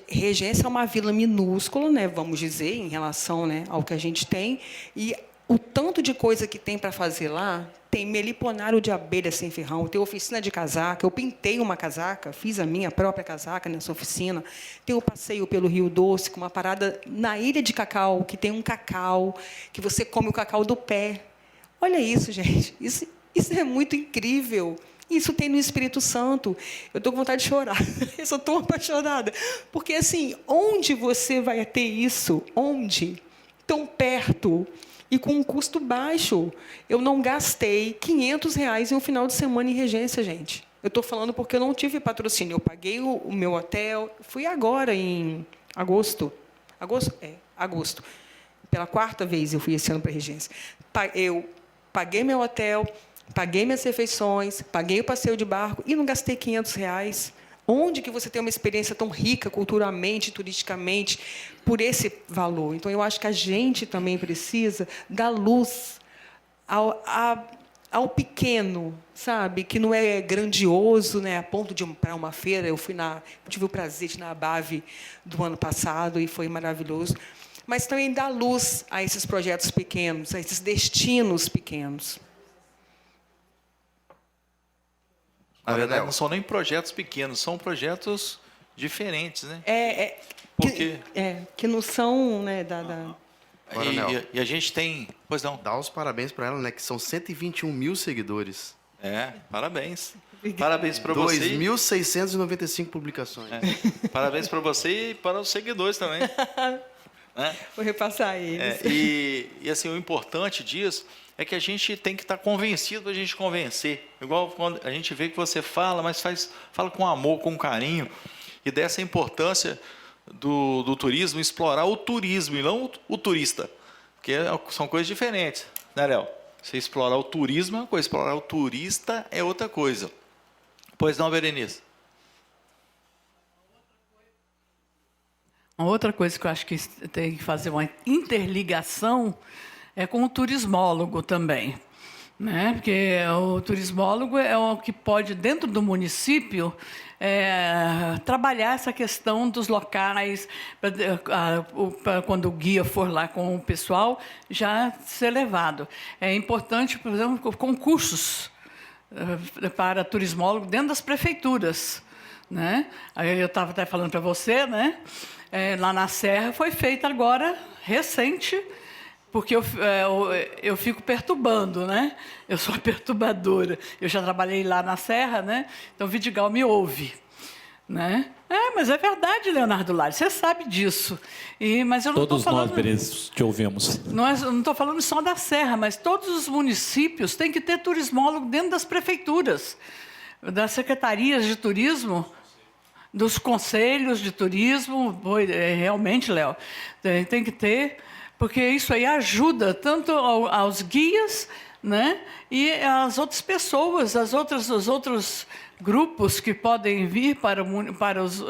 Regência é uma vila minúscula, né, vamos dizer, em relação, né, ao que a gente tem, e o tanto de coisa que tem para fazer lá, tem meliponário de abelha sem ferrão, tem oficina de casaca, eu pintei uma casaca, fiz a minha própria casaca nessa oficina, tem o passeio pelo Rio Doce, com uma parada na Ilha de Cacau, que tem um cacau, que você come o cacau do pé. Olha isso, gente, isso é muito incrível. Isso tem no Espírito Santo. Eu estou com vontade de chorar. Eu sou tão apaixonada. Porque, assim, onde você vai ter isso? Onde? Tão perto e com um custo baixo. Eu não gastei R$500 em um final de semana em Regência, gente. Eu estou falando porque eu não tive patrocínio. Eu paguei o meu hotel. Fui agora, em agosto. Agosto. Pela 4ª vez eu fui esse ano para Regência. Eu paguei meu hotel, paguei minhas refeições, paguei o passeio de barco e não gastei R$500. Onde que você tem uma experiência tão rica culturalmente, turisticamente, por esse valor? Então, eu acho que a gente também precisa dar luz ao pequeno, sabe? Que não é grandioso, né? A ponto de ir para uma feira. Eu tive o prazer de ir na ABAV do ano passado e foi maravilhoso. Mas também dar luz a esses projetos pequenos, a esses destinos pequenos. Na verdade, não são nem projetos pequenos, são projetos diferentes, né? Que não são, né, E a gente tem... Pois não. Dá os parabéns para ela, né? Que são 121 mil seguidores. Parabéns. Parabéns para você. 2.695 publicações. Parabéns para você e para os seguidores também. Né? Vou repassar eles. E assim, o importante disso é que a gente tem que estar convencido para a gente convencer. Igual quando a gente vê que você fala, mas fala com amor, com carinho, e dessa importância do turismo, explorar o turismo e não o turista, porque são coisas diferentes, né, Léo? Você explorar o turismo é uma coisa, explorar o turista é outra coisa. Pois não, Berenice? Uma outra coisa que eu acho que tem que fazer uma interligação é com o turismólogo também, né? Porque o turismólogo é o que pode, dentro do município, trabalhar essa questão dos locais, para quando o guia for lá com o pessoal, já ser levado. É importante, por exemplo, concursos para turismólogo dentro das prefeituras, né? Aí eu estava até falando para você, né? Lá na Serra foi feita agora, recente, porque eu fico perturbando, né? Eu sou perturbadora. Eu já trabalhei lá na Serra, né? Então, o Vidigal me ouve, né? Mas é verdade, Leonardo Lage, você sabe disso. Mas eu não Todos falando, nós, Berenice, te ouvimos. não estou falando só da Serra, mas todos os municípios têm que ter turismólogo dentro das prefeituras, das secretarias de turismo, dos conselhos de turismo. Realmente, Léo, tem que ter... Porque isso aí ajuda tanto aos guias, né, e às outras pessoas, os outros grupos que podem vir para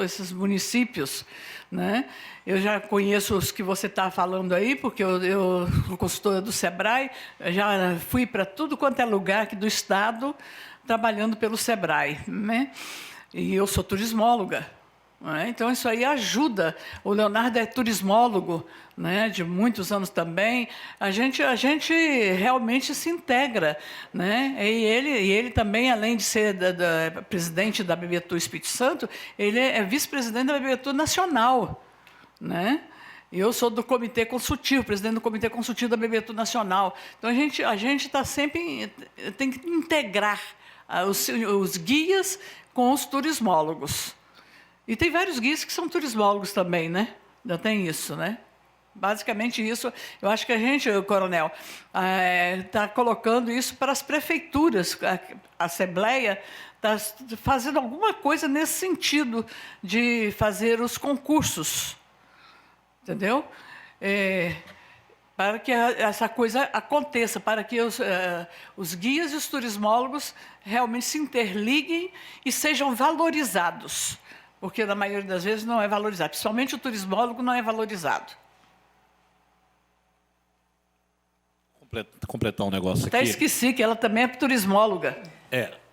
esses municípios, né? Eu já conheço os que você está falando aí, porque eu sou consultora do SEBRAE, já fui para tudo quanto é lugar aqui do Estado, trabalhando pelo SEBRAE, né? E eu sou turismóloga. Então, isso aí ajuda. O Leonardo é turismólogo, né, de muitos anos também. A gente realmente se integra, né? E ele também, além de ser presidente da BBTU Espírito Santo, ele é vice-presidente da BBTU Nacional, né? E eu sou do comitê consultivo, presidente do comitê consultivo da BBTU Nacional. Então, a gente está sempre... tem que integrar os guias com os turismólogos. E tem vários guias que são turismólogos também, né? Já tem isso, né? Basicamente isso. Eu acho que a gente, Coronel, está colocando isso para as prefeituras. A Assembleia está fazendo alguma coisa nesse sentido de fazer os concursos. Entendeu? Para que essa coisa aconteça, para que os guias e os turismólogos realmente se interliguem e sejam valorizados. Porque, na maioria das vezes, não é valorizado. Principalmente o turismólogo não é valorizado. completar um negócio Até aqui. esqueci que ela também é turismóloga.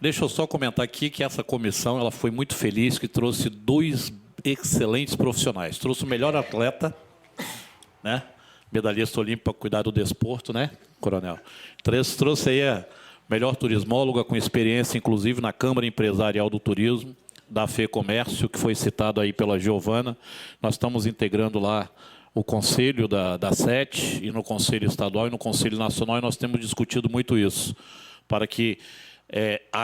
Deixa eu só comentar aqui que essa comissão ela foi muito feliz, que trouxe 2 excelentes profissionais. Trouxe o melhor atleta, né? Medalhista olímpico para cuidar do desporto, né, coronel? Trouxe aí a melhor turismóloga com experiência, inclusive, na Câmara Empresarial do Turismo, da FEComércio, que foi citado aí pela Giovana. Nós estamos integrando lá o Conselho da SET, e no Conselho Estadual e no Conselho Nacional, e nós temos discutido muito isso, para que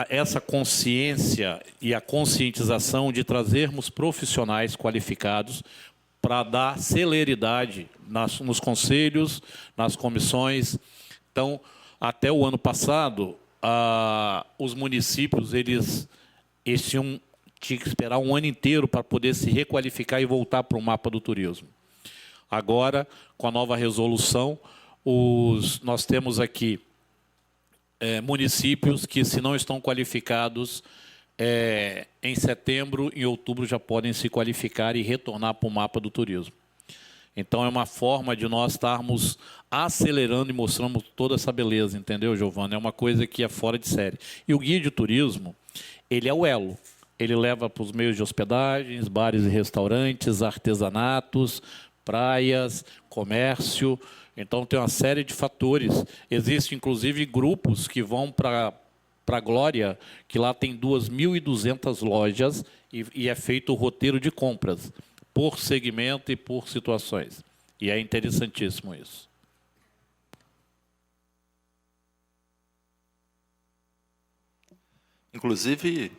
essa consciência e a conscientização de trazermos profissionais qualificados para dar celeridade nos conselhos, nas comissões. Então, até o ano passado, os municípios tinham que esperar um ano inteiro para poder se requalificar e voltar para o mapa do turismo. Agora, com a nova resolução, nós temos aqui municípios que, se não estão qualificados, em setembro, em outubro, já podem se qualificar e retornar para o mapa do turismo. Então, é uma forma de nós estarmos acelerando e mostrando toda essa beleza, entendeu, Giovana? É uma coisa que é fora de série. E o guia de turismo, ele é o elo. Ele leva para os meios de hospedagens, bares e restaurantes, artesanatos, praias, comércio. Então, tem uma série de fatores. Existem, inclusive, grupos que vão para a Glória, que lá tem 2.200 lojas e é feito o roteiro de compras, por segmento e por situações. E é interessantíssimo isso. Inclusive,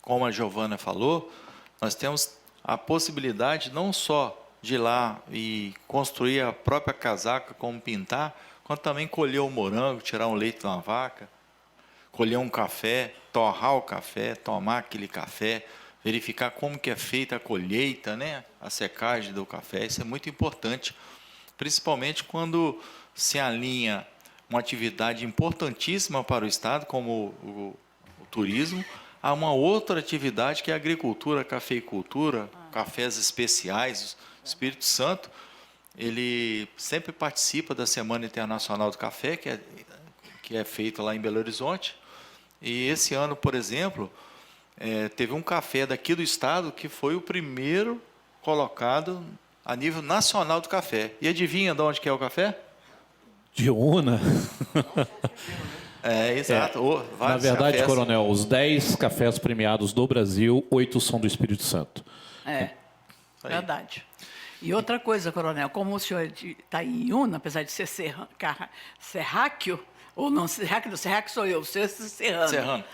como a Giovana falou, nós temos a possibilidade não só de ir lá e construir a própria casaca, como pintar, quanto também colher o morango, tirar um leite de uma vaca, colher um café, torrar o café, tomar aquele café, verificar como que é feita a colheita, né? A secagem do café. Isso é muito importante, principalmente quando se alinha uma atividade importantíssima para o Estado, como o turismo, a uma outra atividade que é a agricultura, a cafeicultura, cafés especiais. O Espírito Santo, ele sempre participa da Semana Internacional do Café, que é feita lá em Belo Horizonte. E esse ano, por exemplo, teve um café daqui do estado que foi o primeiro colocado a nível nacional do café. E adivinha de onde que é o café? De Una. Exato. Na verdade, cafés, coronel, os 10 cafés premiados do Brasil, 8 são do Espírito Santo. Verdade. E outra coisa, coronel, como o senhor está em Una, apesar de ser serráqueo, ou não, serráqueo sou eu, ser serrano.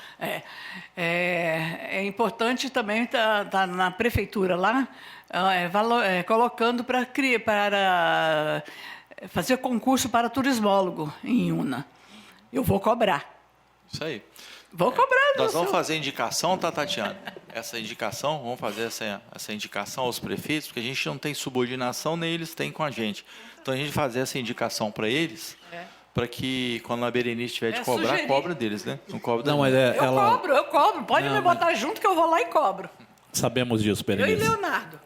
É importante também estar na prefeitura lá, colocando para fazer concurso para turismólogo em Una. Eu vou cobrar. Isso aí. Vou cobrar. Nós vamos fazer indicação, tá, Tatiana? Essa indicação, vamos fazer essa indicação aos prefeitos, porque a gente não tem subordinação, nem eles têm com a gente. Então, a gente fazer essa indicação para eles, para que, quando a Berenice tiver de cobrar, sugerir. Cobra deles, né? Não cobra não, mas eu cobro. Pode me botar junto que eu vou lá e cobro. Sabemos disso, Berenice. Eu e Leonardo.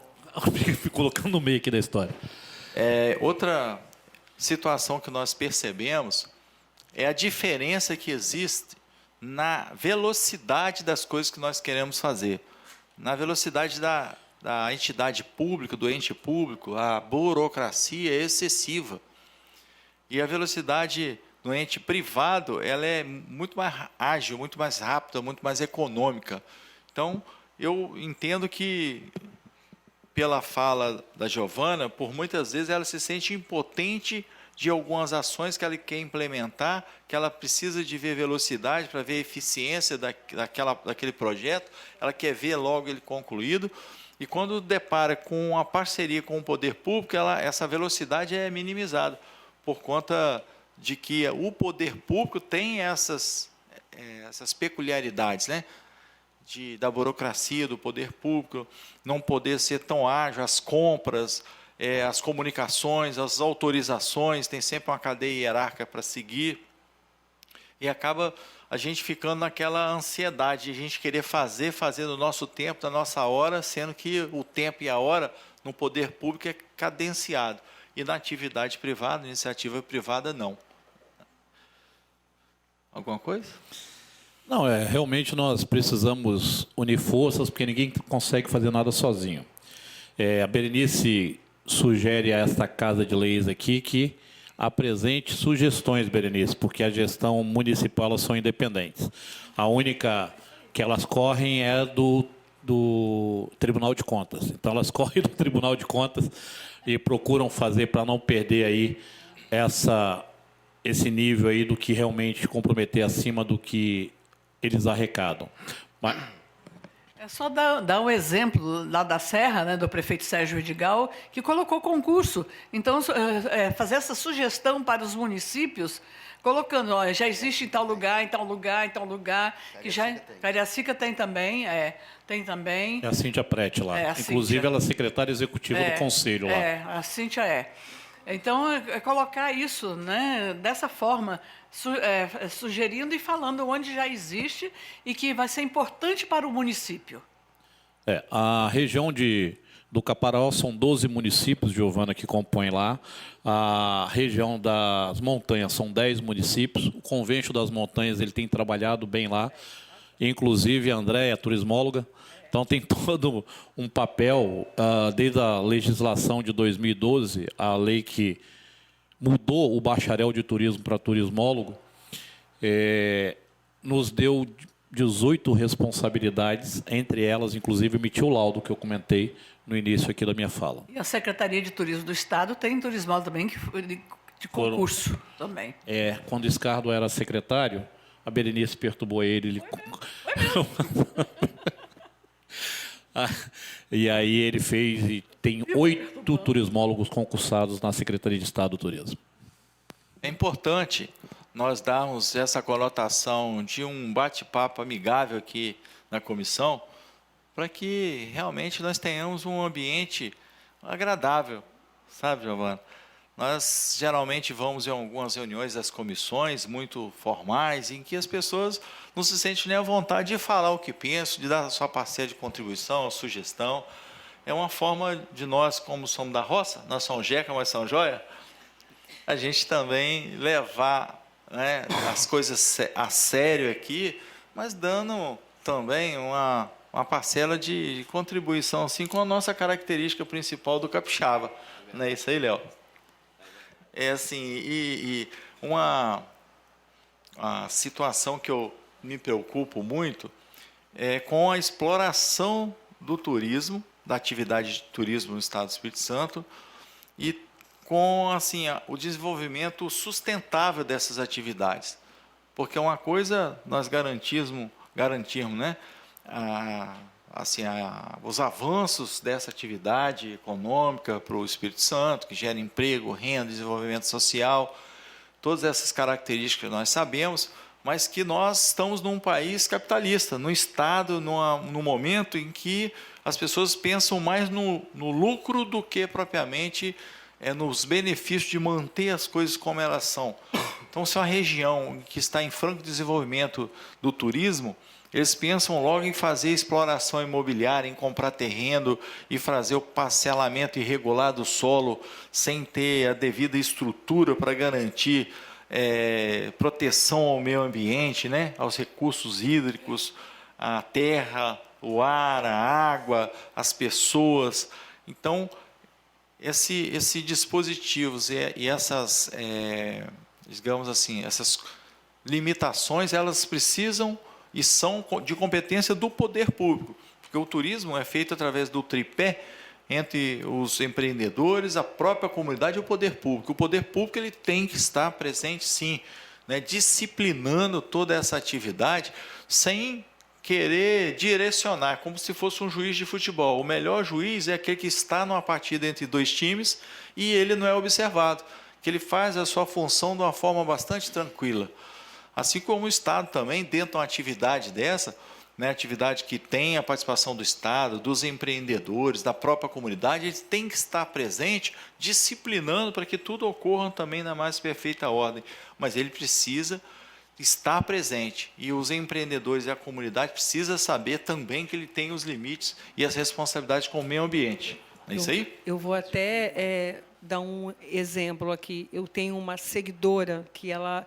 Fico colocando no meio aqui da história. Outra situação que nós percebemos é a diferença que existe na velocidade das coisas que nós queremos fazer. Na velocidade da entidade pública, do ente público, a burocracia é excessiva. E a velocidade do ente privado, ela é muito mais ágil, muito mais rápida, muito mais econômica. Então, eu entendo que, pela fala da Giovana, por muitas vezes ela se sente impotente de algumas ações que ela quer implementar, que ela precisa de ver velocidade para ver a eficiência daquele projeto, ela quer ver logo ele concluído, e quando depara com uma parceria com o poder público, essa velocidade é minimizada, por conta de que o poder público tem essas peculiaridades, né? Da burocracia do poder público, não poder ser tão ágil, as compras, as comunicações, as autorizações, tem sempre uma cadeia hierárquica para seguir, e acaba a gente ficando naquela ansiedade de a gente querer fazer no nosso tempo, na nossa hora, sendo que o tempo e a hora no poder público é cadenciado. e na atividade privada, iniciativa privada, não. Alguma coisa? Não, realmente nós precisamos unir forças, porque ninguém consegue fazer nada sozinho. A Berenice sugere a esta Casa de Leis aqui que apresente sugestões, Berenice, porque a gestão municipal elas são independentes. A única que elas correm é do Tribunal de Contas. Então, elas correm do Tribunal de Contas e procuram fazer para não perder aí esse nível aí do que realmente comprometer acima do que eles arrecadam. Mas... É só dar um exemplo lá da Serra, né, do prefeito Sérgio Vidigal, que colocou concurso. Então, fazer essa sugestão para os municípios, colocando, ó, já existe em tal lugar, em tal lugar, em tal lugar, que já Cariacica tem também, tem também. É a Cíntia Prete lá. Inclusive, Cíntia. ela é secretária executiva do conselho lá. A Cíntia é. Então, colocar isso, né, dessa forma, sugerindo e falando onde já existe e que vai ser importante para o município. A região do Caparaó são 12 municípios, Giovana, que compõem lá. A região das montanhas são 10 municípios. O Convento das Montanhas ele tem trabalhado bem lá. Inclusive, a Andréia, turismóloga. Então, tem todo um papel, desde a legislação de 2012, a lei que mudou o bacharel de turismo para turismólogo, nos deu 18 responsabilidades, entre elas, inclusive, emitiu o laudo que eu comentei no início aqui da minha fala. E a Secretaria de Turismo do Estado tem turismólogo também, de concurso também. Quando o Escardo era secretário, a Berenice perturbou ele. E aí ele fez, e tem 8 turismólogos concursados na Secretaria de Estado do Turismo. É importante nós darmos essa conotação de um bate-papo amigável aqui na comissão, para que realmente nós tenhamos um ambiente agradável, sabe, Giovana? Nós geralmente vamos em algumas reuniões das comissões muito formais, em que as pessoas não se sentem nem à vontade de falar o que pensam, de dar a sua parcela de contribuição, sugestão. É uma forma de nós, como somos da roça, nós somos Jeca, mas São Joia, a gente também levar, né, as coisas a sério aqui, mas dando também uma parcela de contribuição, assim, com a nossa característica principal do capixaba. Não é isso aí, Léo? A situação que eu me preocupo muito é com a exploração do turismo, da atividade de turismo no Estado do Espírito Santo e com o desenvolvimento sustentável dessas atividades. Porque uma coisa nós garantirmos, né, os avanços dessa atividade econômica para o Espírito Santo, que gera emprego, renda, desenvolvimento social, todas essas características nós sabemos, mas que nós estamos num país capitalista, num Estado, num momento em que as pessoas pensam mais no lucro do que propriamente nos benefícios de manter as coisas como elas são. Então, se é uma região que está em franco desenvolvimento do turismo, eles pensam logo em fazer exploração imobiliária, em comprar terreno e fazer o parcelamento irregular do solo sem ter a devida estrutura para garantir proteção ao meio ambiente, né, aos recursos hídricos, a terra, o ar, a água, as pessoas. Então, esses dispositivos e essas, digamos assim, essas limitações, elas precisam e são de competência do poder público, porque o turismo é feito através do tripé entre os empreendedores, a própria comunidade e o poder público. O poder público ele tem que estar presente, sim, né, disciplinando toda essa atividade, sem querer direcionar, como se fosse um juiz de futebol. O melhor juiz é aquele que está numa partida entre 2 times e ele não é observado, que ele faz a sua função de uma forma bastante tranquila. Assim como o Estado também, dentro de uma atividade dessa, né, atividade que tem a participação do Estado, dos empreendedores, da própria comunidade, ele tem que estar presente, disciplinando para que tudo ocorra também na mais perfeita ordem. Mas ele precisa estar presente e os empreendedores e a comunidade precisam saber também que ele tem os limites e as responsabilidades com o meio ambiente. É isso aí? Eu vou até dar um exemplo aqui. Eu tenho uma seguidora que ela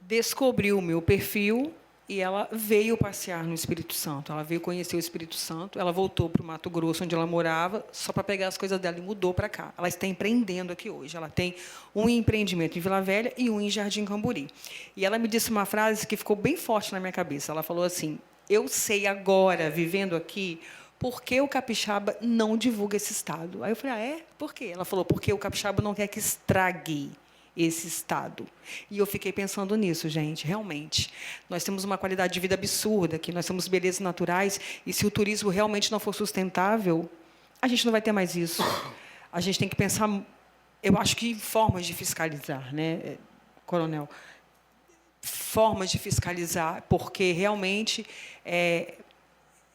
descobriu o meu perfil e ela veio passear no Espírito Santo. Ela veio conhecer o Espírito Santo. Ela voltou para o Mato Grosso, onde ela morava, só para pegar as coisas dela e mudou para cá. Ela está empreendendo aqui hoje. Ela tem um empreendimento em Vila Velha e um em Jardim Camburi. E ela me disse uma frase que ficou bem forte na minha cabeça. Ela falou assim: eu sei agora, vivendo aqui, por que o capixaba não divulga esse estado. Aí eu falei: ah, é? Por quê? Ela falou: porque o capixaba não quer que estrague esse estado. E eu fiquei pensando nisso, gente, realmente. Nós temos uma qualidade de vida absurda aqui, nós temos belezas naturais, e se o turismo realmente não for sustentável, a gente não vai ter mais isso. A gente tem que pensar, eu acho que em formas de fiscalizar, né, Coronel? Formas de fiscalizar, porque realmente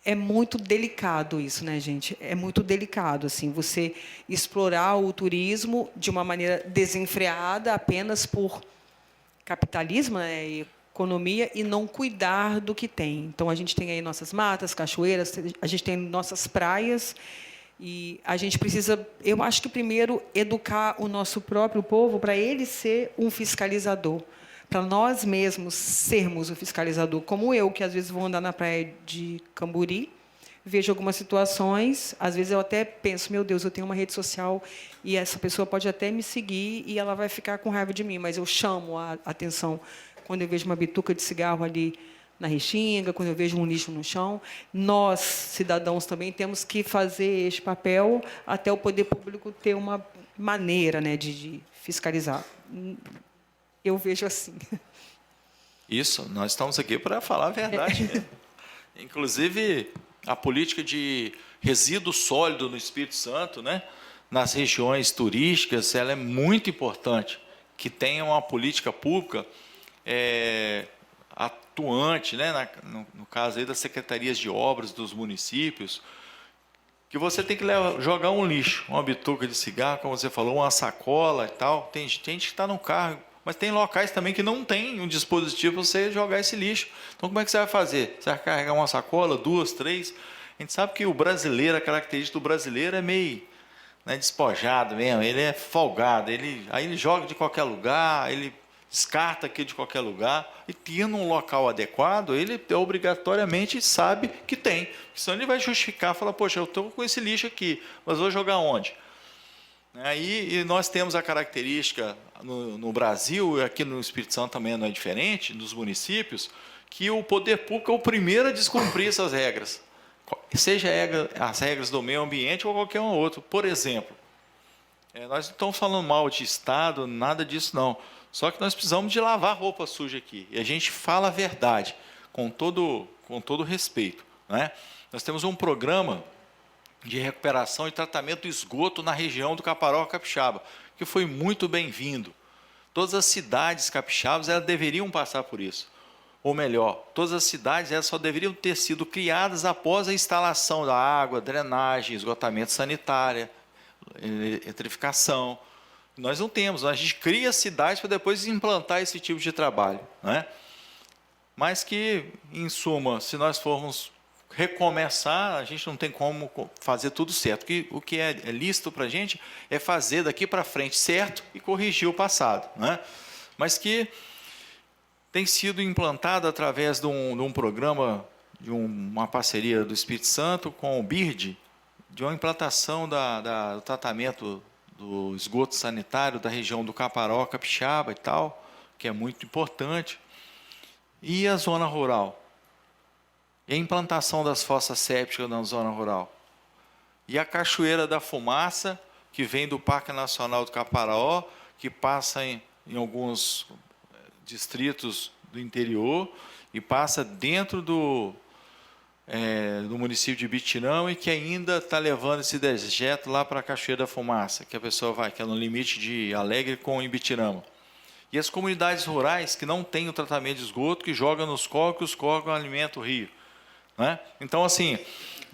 é muito delicado isso, né, gente? É muito delicado, assim, você explorar o turismo de uma maneira desenfreada apenas por capitalismo, né, e economia, e não cuidar do que tem. Então, a gente tem aí nossas matas, cachoeiras, a gente tem nossas praias, e a gente precisa, eu acho que, primeiro, educar o nosso próprio povo para ele ser um fiscalizador, para nós mesmos sermos o fiscalizador, como eu, que às vezes vou andar na praia de Camburi, vejo algumas situações, às vezes eu até penso, meu Deus, eu tenho uma rede social e essa pessoa pode até me seguir e ela vai ficar com raiva de mim, mas eu chamo a atenção quando eu vejo uma bituca de cigarro ali na Restinga, quando eu vejo um lixo no chão. Nós, cidadãos, também temos que fazer este papel até o poder público ter uma maneira, né, de fiscalizar. Eu vejo assim. Isso, nós estamos aqui para falar a verdade mesmo. Inclusive, a política de resíduo sólido no Espírito Santo, né, nas regiões turísticas, ela é muito importante, que tenha uma política pública atuante, né, no caso aí das secretarias de obras dos municípios, que você tem que jogar um lixo, uma bituca de cigarro, como você falou, uma sacola e tal. Tem gente que está no carro, mas tem locais também que não tem um dispositivo para você jogar esse lixo. Então, como é que você vai fazer? Você vai carregar uma sacola, 2, 3? A gente sabe que o brasileiro, a característica do brasileiro é meio, né, despojado mesmo, ele é folgado, aí ele joga de qualquer lugar, ele descarta aqui de qualquer lugar, e tendo um local adequado, ele obrigatoriamente sabe que tem. Senão ele vai justificar, falar, poxa, eu estou com esse lixo aqui, mas vou jogar onde? Aí, e nós temos a característica no Brasil, e aqui no Espírito Santo também não é diferente, nos municípios, que o poder público é o primeiro a descumprir essas regras, seja as regras do meio ambiente ou qualquer um outro. Por exemplo, nós não estamos falando mal de Estado, nada disso não, só que nós precisamos de lavar roupa suja aqui, e a gente fala a verdade, com todo respeito, né? Nós temos um programa de recuperação e tratamento do esgoto na região do Caparaó Capixaba, que foi muito bem-vindo. Todas as cidades capixabas elas deveriam passar por isso. Ou melhor, todas as cidades elas só deveriam ter sido criadas após a instalação da água, drenagem, esgotamento sanitário, eletrificação. Nós não temos, a gente cria cidades para depois implantar esse tipo de trabalho, né? Mas que, em suma, se nós formos recomeçar, a gente não tem como fazer tudo certo. O que é lícito para a gente é fazer daqui para frente certo e corrigir o passado, né? Mas que tem sido implantado através de um programa, de uma parceria do Espírito Santo com o BIRD, de uma implantação do tratamento do esgoto sanitário da região do Caparaó, Capixaba e tal, que é muito importante. E a zona rural? E a implantação das fossas sépticas na zona rural? E a Cachoeira da Fumaça, que vem do Parque Nacional do Caparaó, que passa em alguns distritos do interior e passa dentro do município de Bitirama e que ainda está levando esse dejeto lá para a Cachoeira da Fumaça, que a pessoa vai, que é no limite de Alegre com Ibitirama. E as comunidades rurais que não têm o tratamento de esgoto, que jogam nos córregos, que os córregos alimentam o rio, né? Então, assim,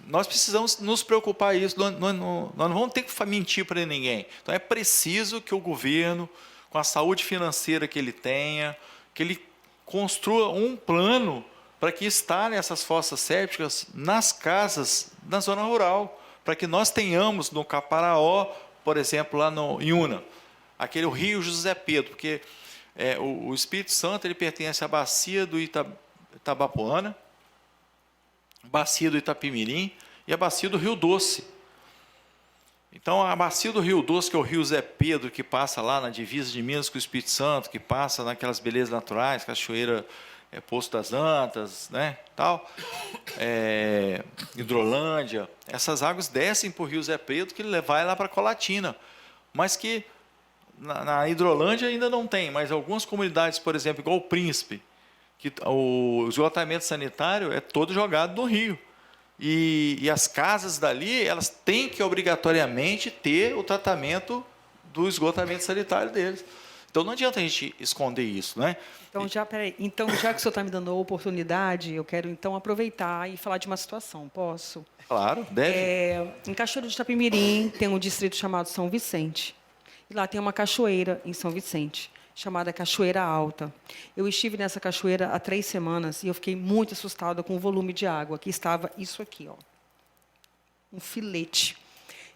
nós precisamos nos preocupar isso, nós não vamos ter que mentir para ninguém. Então, é preciso que o governo, com a saúde financeira que ele tenha, que ele construa um plano para que instalem essas fossas sépticas nas casas da zona rural, para que nós tenhamos no Caparaó por exemplo, lá no Iuna, aquele rio José Pedro, porque o Espírito Santo ele pertence à bacia do Itabapoana, bacia do Itapimirim e a bacia do Rio Doce. Então, a bacia do Rio Doce, que é o rio Zé Pedro, que passa lá na divisa de Minas com o Espírito Santo, que passa naquelas belezas naturais, cachoeira Poço das Antas, né, tal, Hidrolândia, essas águas descem para o rio Zé Pedro, que vai lá para Colatina, mas que na Hidrolândia ainda não tem, mas algumas comunidades, por exemplo, igual o Príncipe, que o esgotamento sanitário é todo jogado no rio. E as casas dali, elas têm que obrigatoriamente ter o tratamento do esgotamento sanitário deles. Então, não adianta a gente esconder isso, né? Então, já que o senhor está me dando a oportunidade, eu quero, então, aproveitar e falar de uma situação. Posso? Claro, deve. Em Cachoeiro de Itapimirim, tem um distrito chamado São Vicente. E lá tem uma cachoeira, em São Vicente, chamada Cachoeira Alta. Eu estive nessa cachoeira há 3 semanas e eu fiquei muito assustada com o volume de água, que estava isso aqui, ó, um filete.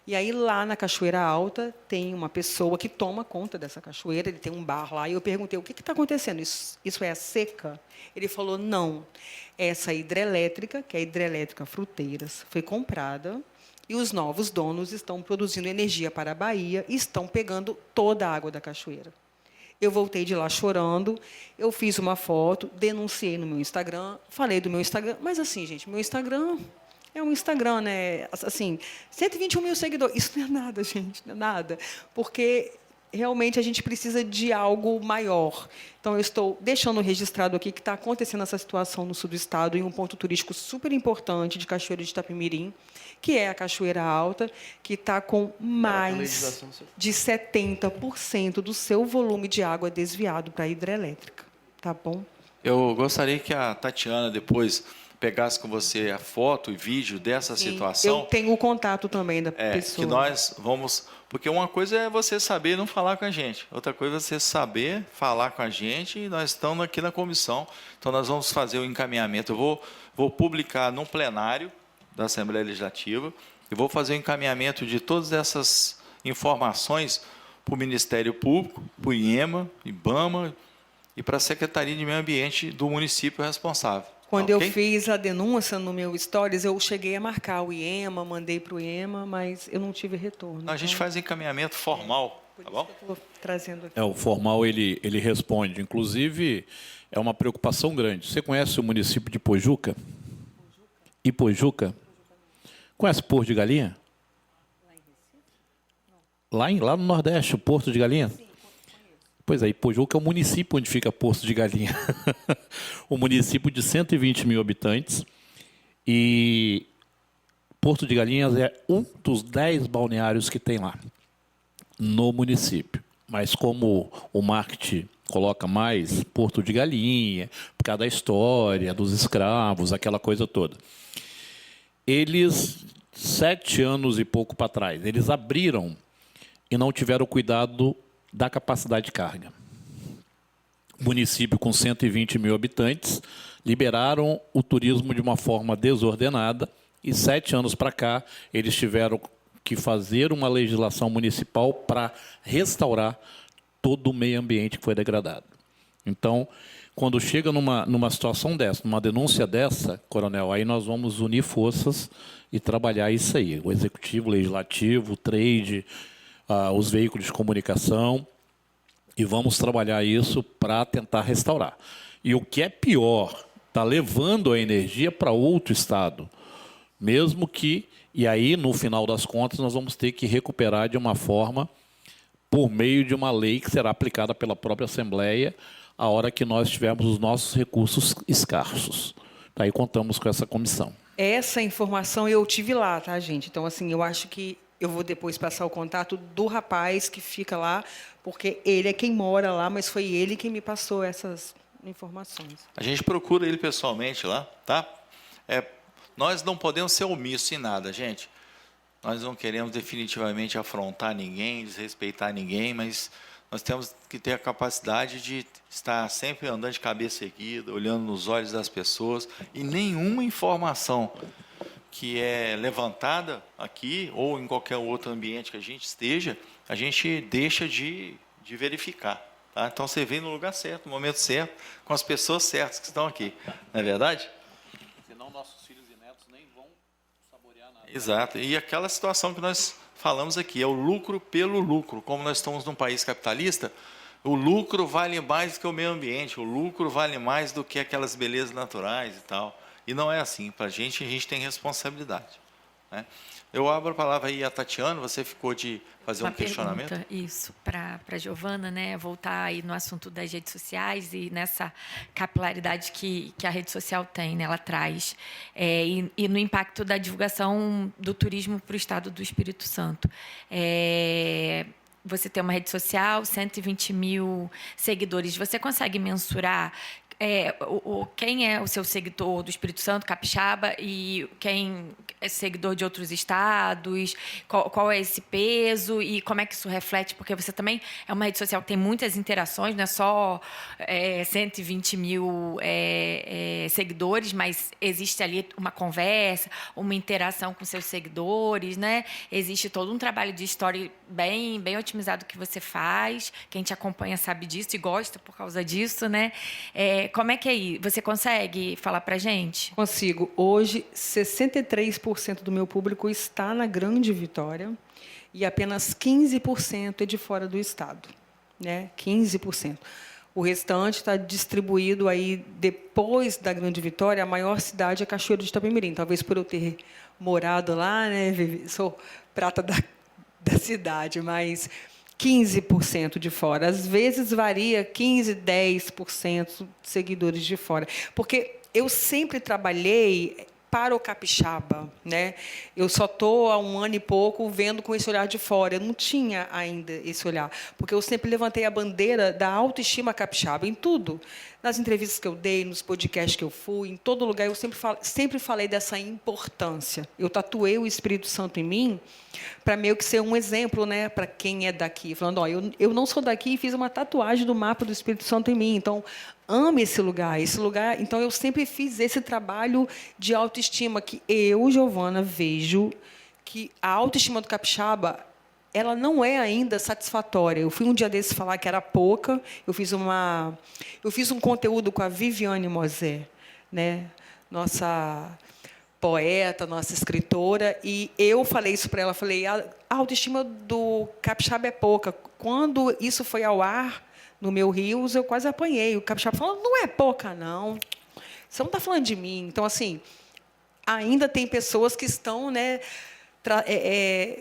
E aí, lá na Cachoeira Alta, tem uma pessoa que toma conta dessa cachoeira, ele tem um bar lá, e eu perguntei, o que está acontecendo? Isso é a seca? Ele falou, não, essa hidrelétrica, que é a Hidrelétrica Fruteiras, foi comprada, e os novos donos estão produzindo energia para a Bahia e estão pegando toda a água da cachoeira. Eu voltei de lá chorando, eu fiz uma foto, denunciei no meu Instagram, falei do meu Instagram, mas assim, gente, meu Instagram é um Instagram, né? Assim, 121 mil seguidores, isso não é nada, gente, não é nada, porque realmente a gente precisa de algo maior. Então, eu estou deixando registrado aqui que está acontecendo essa situação no sul do estado, em um ponto turístico super importante de Cachoeiro de Itapimirim, que é a Cachoeira Alta, que está com mais de 70% do seu volume de água desviado para a hidrelétrica. Tá bom? Eu gostaria que a Tatiana depois pegasse com você a foto e vídeo dessa situação. Eu tenho o contato também da pessoa. Que nós vamos... Porque uma coisa é você saber e não falar com a gente. Outra coisa é você saber falar com a gente, e nós estamos aqui na comissão. Então, nós vamos fazer o encaminhamento. Eu vou publicar num plenário da Assembleia Legislativa, e vou fazer o encaminhamento de todas essas informações para o Ministério Público, para o IEMA, IBAMA, e para a Secretaria de Meio Ambiente do município responsável. Quando Okay? eu fiz a denúncia no meu Stories, eu cheguei a marcar o IEMA, mandei para o IEMA, mas eu não tive retorno. Não, a gente faz encaminhamento formal, tá bom? Estou trazendo aqui. O formal ele responde. Inclusive, é uma preocupação grande. Você conhece o município de Pojuca? Ipojuca? Conhece o Porto de Galinha? Lá no Nordeste, o Porto de Galinha? Pois é, Ipojuca é o município onde fica Porto de Galinha. Um município de 120 mil habitantes. E Porto de Galinhas é um dos 10 balneários que tem lá, no município. Mas como o marketing coloca mais Porto de Galinha, por causa da história, dos escravos, aquela coisa toda. Eles, 7 anos e pouco para trás, eles abriram e não tiveram cuidado da capacidade de carga. Município com 120 mil habitantes, liberaram o turismo de uma forma desordenada e 7 anos para cá eles tiveram que fazer uma legislação municipal para restaurar todo o meio ambiente que foi degradado. Então, quando chega numa situação dessa, numa denúncia dessa, coronel, aí nós vamos unir forças e trabalhar isso aí. O executivo, o legislativo, o trade, os veículos de comunicação, e vamos trabalhar isso para tentar restaurar. E o que é pior, está levando a energia para outro estado, mesmo que, e aí, no final das contas, nós vamos ter que recuperar de uma forma, por meio de uma lei que será aplicada pela própria Assembleia, a hora que nós tivermos os nossos recursos escassos. Aí contamos com essa comissão. Essa informação eu tive lá, tá, gente? Então, assim, eu acho que eu vou depois passar o contato do rapaz que fica lá, porque ele é quem mora lá, mas foi ele quem me passou essas informações. A gente procura ele pessoalmente lá, tá? Nós não podemos ser omissos em nada, gente. Nós não queremos definitivamente afrontar ninguém, desrespeitar ninguém, mas nós temos que ter a capacidade de estar sempre andando de cabeça erguida, olhando nos olhos das pessoas, e nenhuma informação que é levantada aqui ou em qualquer outro ambiente que a gente esteja, a gente deixa de verificar. Tá? Então, você vem no lugar certo, no momento certo, com as pessoas certas que estão aqui. Não é verdade? Senão nossos filhos e netos nem vão saborear nada. Exato. E aquela situação que nós falamos aqui, é o lucro pelo lucro. Como nós estamos num país capitalista, o lucro vale mais do que o meio ambiente, o lucro vale mais do que aquelas belezas naturais e tal. E não é assim. Para a gente tem responsabilidade. Né? Eu abro a palavra aí a Tatiana, você ficou de fazer um questionamento? Pergunta, isso, para a Giovana, né, voltar aí no assunto das redes sociais e nessa capilaridade que a rede social tem, né, ela traz, e no impacto da divulgação do turismo para o estado do Espírito Santo. Você tem uma rede social, 120 mil seguidores. Você consegue mensurar quem é o seu seguidor do Espírito Santo, capixaba, e quem é seguidor de outros estados, qual é esse peso e como é que isso reflete? Porque você também é uma rede social que tem muitas interações, não é só 120 mil seguidores, mas existe ali uma conversa, uma interação com seus seguidores, né? Existe todo um trabalho de story bem otimizado que você faz. Quem te acompanha sabe disso e gosta por causa disso, né? Como é que é aí? Você consegue falar para a gente? Consigo. Hoje, 63% do meu público está na Grande Vitória e apenas 15% é de fora do estado. Né? 15%. O restante está distribuído aí depois da Grande Vitória. A maior cidade é Cachoeiro de Itapemirim. Talvez por eu ter morado lá, né? Sou prata da cidade, mas 15% de fora. Às vezes varia 15%, 10% de seguidores de fora. Porque eu sempre trabalhei para o capixaba, né? Eu só estou há 1 ano e pouco vendo com esse olhar de fora. Eu não tinha ainda esse olhar, porque eu sempre levantei a bandeira da autoestima capixaba em tudo. Nas entrevistas que eu dei, nos podcasts que eu fui, em todo lugar, eu sempre falei dessa importância. Eu tatuei o Espírito Santo em mim para meio que ser um exemplo, né, para quem é daqui. Falando, eu não sou daqui e fiz uma tatuagem do mapa do Espírito Santo em mim. Então, ame esse lugar. Então, eu sempre fiz esse trabalho de autoestima que eu, Giovana, vejo que a autoestima do capixaba ela não é ainda satisfatória. Eu fui um dia desses falar que era pouca. Eu fiz um conteúdo com a Viviane Mosé, né? Nossa poeta, nossa escritora, e eu falei isso para ela. Falei, a autoestima do capixaba é pouca. Quando isso foi ao ar no meu Rios, eu quase apanhei. O capixaba falou, não é pouca, não. Você não está falando de mim. Então, assim, ainda tem pessoas que estão, né,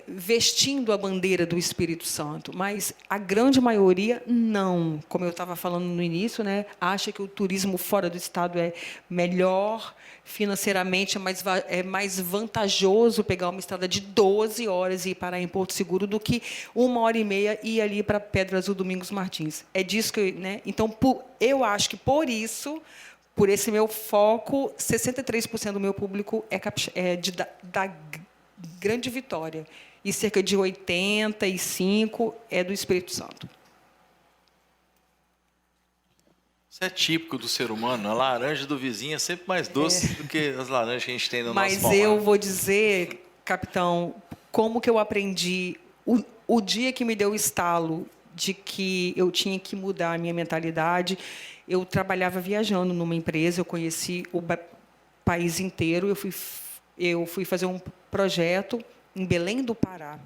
vestindo a bandeira do Espírito Santo, mas a grande maioria não. Como eu estava falando no início, né, acha que o turismo fora do estado é melhor financeiramente, é mais vantajoso pegar uma estrada de 12 horas e ir parar em Porto Seguro do que 1h30 ir ali para Pedra Azul Domingos Martins. É disso que, né? Então, eu acho que por isso, por esse meu foco, 63% do meu público da Grande Vitória e cerca de 85% é do Espírito Santo. Isso é típico do ser humano. A laranja do vizinho é sempre mais doce do que as laranjas que a gente tem no nosso pomar. Mas eu vou dizer, capitão, como que eu aprendi. O dia que me deu o estalo de que eu tinha que mudar a minha mentalidade, eu trabalhava viajando numa empresa, eu conheci o país inteiro, eu fui fazer um projeto em Belém do Pará.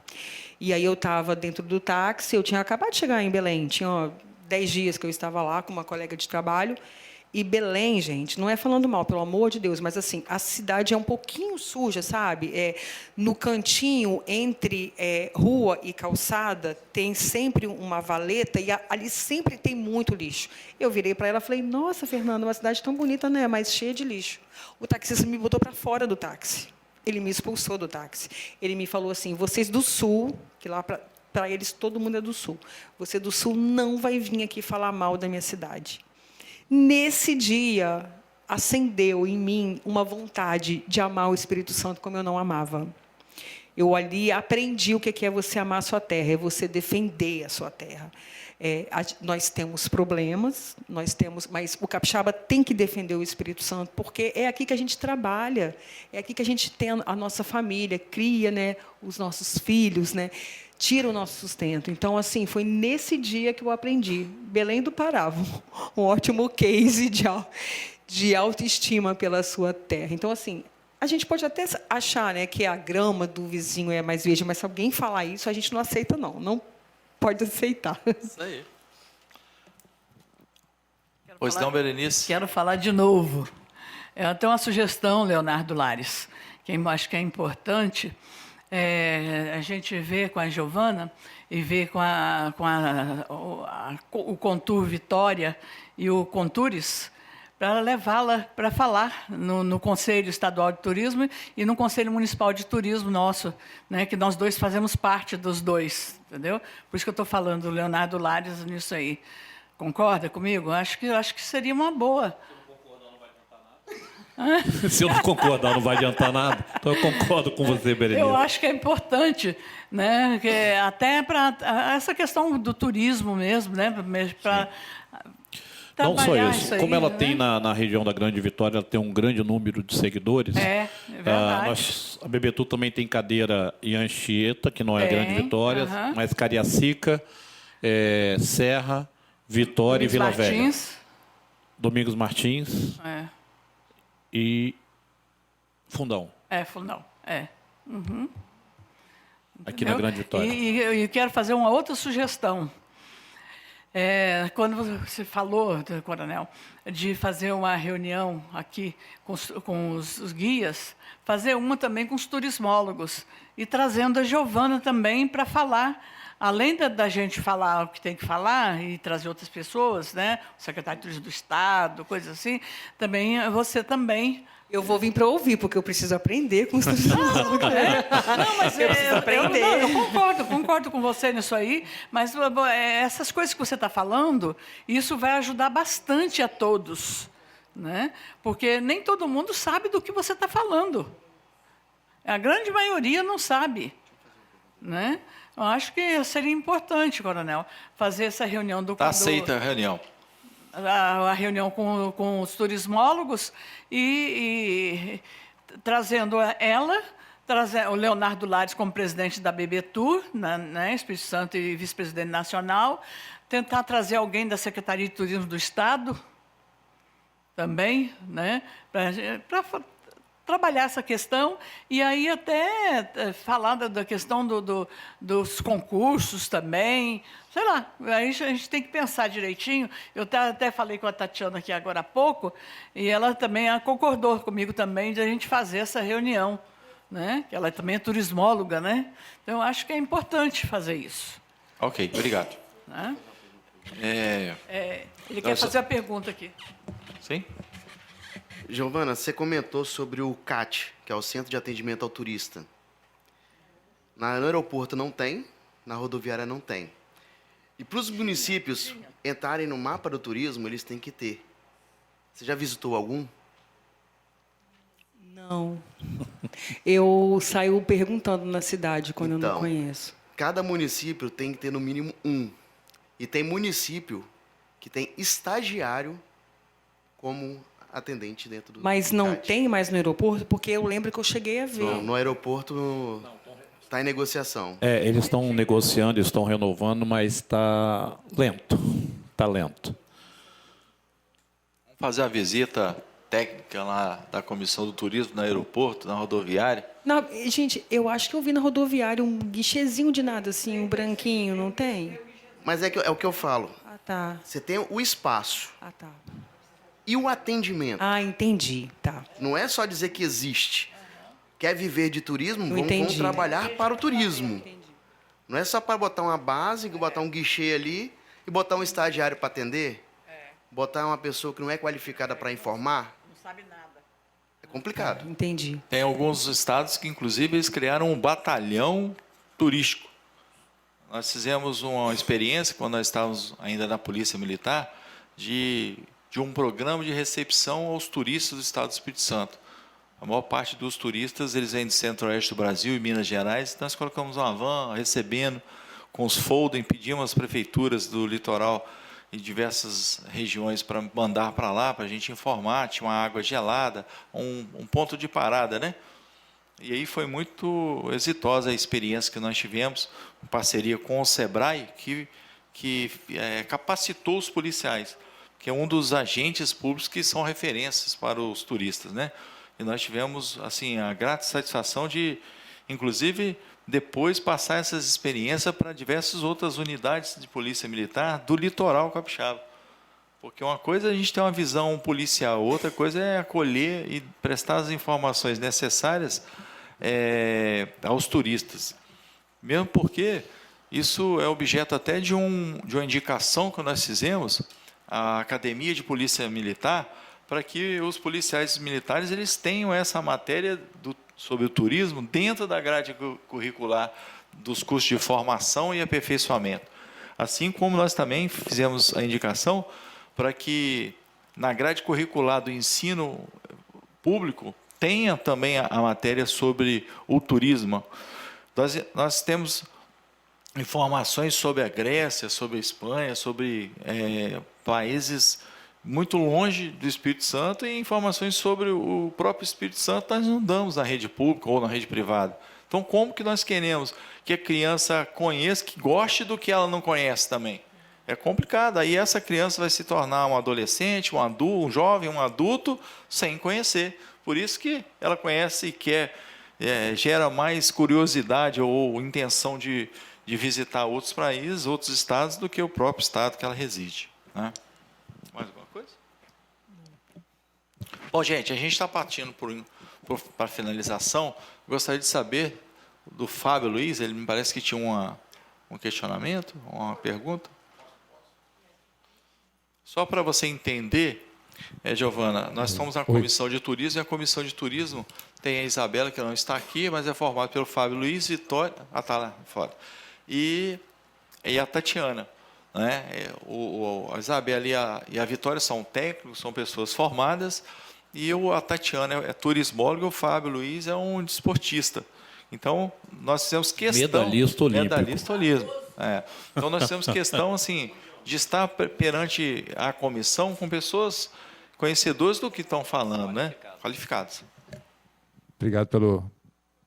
E aí eu estava dentro do táxi, eu tinha acabado de chegar em Belém, tinha 10 dias que eu estava lá com uma colega de trabalho. E Belém, gente, não é falando mal, pelo amor de Deus, mas assim, a cidade é um pouquinho suja, sabe? No cantinho entre rua e calçada tem sempre uma valeta e ali sempre tem muito lixo. Eu virei para ela e falei, nossa, Fernanda, uma cidade tão bonita, né? Mas cheia de lixo. O taxista me botou para fora do táxi. Ele me expulsou do táxi. Ele me falou assim, vocês do Sul, que lá para eles todo mundo é do Sul, você do Sul não vai vir aqui falar mal da minha cidade. Nesse dia, acendeu em mim uma vontade de amar o Espírito Santo como eu não amava. Eu ali aprendi o que é você amar a sua terra, é você defender a sua terra. Nós temos problemas, mas o capixaba tem que defender o Espírito Santo, porque é aqui que a gente trabalha, é aqui que a gente tem a nossa família, cria, né, os nossos filhos, né, tira o nosso sustento. Então, assim, foi nesse dia que eu aprendi. Belém do Pará, um ótimo case de autoestima pela sua terra. Então, assim, a gente pode até achar, né, que a grama do vizinho é mais verde, mas se alguém falar isso, a gente não aceita, não. Não pode aceitar. Isso aí. Pois não, Berenice? Quero falar de novo. Eu tenho uma sugestão, Leonardo Lares, que eu acho que é importante a gente ver com a Giovana e ver com o Contur Vitória e o Contures, para levá-la para falar no Conselho Estadual de Turismo e no Conselho Municipal de Turismo nosso, né, que nós dois fazemos parte dos dois, entendeu? Por isso que eu estou falando do Leonardo Lares nisso aí. Concorda comigo? Acho que seria uma boa. Se eu não concordar, não vai adiantar nada. Então, eu concordo com você, Berenice. Eu acho que é importante, né, até para essa questão do turismo mesmo, né, para não só trabalhar isso, aí, como ela né? tem na região da Grande Vitória, ela tem um grande número de seguidores. É verdade. A Bebetu também tem cadeira em Anchieta, que não é a Tem, Grande Vitória, mas Cariacica, Serra, Vitória Domingos e Vila Martins. Velha. Domingos Martins e Fundão. Fundão. Aqui na Grande Vitória. E quero fazer uma outra sugestão. Quando você falou, Coronel, de fazer uma reunião aqui com os guias, fazer uma também com os turismólogos e trazendo a Giovana também para falar, além da gente falar o que tem que falar e trazer outras pessoas, né, o secretário de Turismo do Estado, coisas assim, também você também. Eu vou vir para ouvir, porque eu preciso aprender com os turismólogos. Não, mas eu preciso aprender. Eu concordo com você nisso aí, mas essas coisas que você está falando, isso vai ajudar bastante a todos, né? Porque nem todo mundo sabe do que você está falando. A grande maioria não sabe, né? Eu acho que seria importante, Coronel, fazer essa reunião do... Está aceita a reunião. A reunião com os turismólogos e trazendo ela, o Leonardo Lares como presidente da Bebetur, né, Espírito Santo e vice-presidente nacional, tentar trazer alguém da Secretaria de Turismo do Estado também, né, para trabalhar essa questão e aí até falar da questão dos concursos também, sei lá, aí a gente tem que pensar direitinho. Eu até falei com a Tatiana aqui agora há pouco e ela também concordou comigo também de a gente fazer essa reunião, né? Ela também é turismóloga, né? Então, eu acho que é importante fazer isso. Ok, obrigado. Né? Ele quer fazer a pergunta aqui. Sim? Giovana, você comentou sobre o CAT, que é o Centro de Atendimento ao Turista. No aeroporto não tem, na rodoviária não tem. E para os municípios entrarem no mapa do turismo, eles têm que ter. Você já visitou algum? Não. Eu saio perguntando na cidade quando eu não Então, conheço. Cada município tem que ter no mínimo um. E tem município que tem estagiário como atendente dentro do Mas não CAT. tem mais no aeroporto? Porque eu lembro que eu cheguei a ver. No aeroporto está em negociação. Eles estão negociando, estão renovando, mas está lento. Está lento. Vamos fazer a visita técnica lá da Comissão do Turismo no aeroporto, na rodoviária. Gente, eu acho que eu vi na rodoviária um guichezinho de nada, assim, um branquinho, não tem? Mas é o que eu falo. Ah, tá. Você tem o espaço Ah, tá. e o atendimento. Ah, entendi. Tá. Não é só dizer que existe. Quer viver de turismo? Vamos entendi. trabalhar para o turismo. Não é só para botar uma base, botar um guichê ali e botar um estagiário para atender? Botar uma pessoa que não é qualificada para informar? Não sabe nada. É complicado. Entendi. Tem alguns estados que, inclusive, eles criaram um batalhão turístico. Nós fizemos uma experiência, quando nós estávamos ainda na Polícia Militar, de um programa de recepção aos turistas do estado do Espírito Santo. A maior parte dos turistas, eles vêm do centro-oeste do Brasil e Minas Gerais, então nós colocamos uma van recebendo com os folding, pedimos às prefeituras do litoral e diversas regiões para mandar para lá, para a gente informar, tinha uma água gelada, um ponto de parada, né? E aí foi muito exitosa a experiência que nós tivemos, em parceria com o SEBRAE, que capacitou os policiais, que é um dos agentes públicos que são referências para os turistas, né? E nós tivemos assim a grata satisfação de, inclusive, depois passar essas experiências para diversas outras unidades de polícia militar do litoral capixaba. Porque uma coisa é a gente ter uma visão policial, outra coisa é acolher e prestar as informações necessárias aos turistas. Mesmo porque isso é objeto até de uma indicação que nós fizemos à Academia de Polícia Militar, para que os policiais militares eles tenham essa matéria sobre o turismo dentro da grade curricular dos cursos de formação e aperfeiçoamento. Assim como nós também fizemos a indicação para que na grade curricular do ensino público tenha também a matéria sobre o turismo. Nós temos informações sobre a Grécia, sobre a Espanha, sobre países muito longe do Espírito Santo, e informações sobre o próprio Espírito Santo nós não damos na rede pública ou na rede privada. Então, como que nós queremos que a criança conheça, que goste do que ela não conhece também? É complicado. Aí essa criança vai se tornar um adolescente, um adulto, um jovem, um adulto, sem conhecer. Por isso que ela conhece e quer, gera mais curiosidade ou intenção de visitar outros países, outros estados, do que o próprio estado que ela reside, né? Mais alguma coisa? Bom, gente, a gente está partindo para a finalização. Gostaria de saber do Fábio Luiz, ele me parece que tinha um questionamento, uma pergunta. Só para você entender, Giovana, nós estamos na Comissão de Turismo, e a Comissão de Turismo tem a Isabela, que não está aqui, mas é formada pelo Fábio Luiz, Vitória, está lá fora, e a Tatiana. Né? A Isabela e a Vitória são técnicos, são pessoas formadas, e a Tatiana é turismóloga, o Fábio Luiz é um desportista. Então, nós fizemos questão... Medalhista olímpico. Medalhista olímpico. Então, nós temos questão assim, de estar perante a comissão com pessoas conhecedoras do que estão falando, né? Qualificados. Obrigado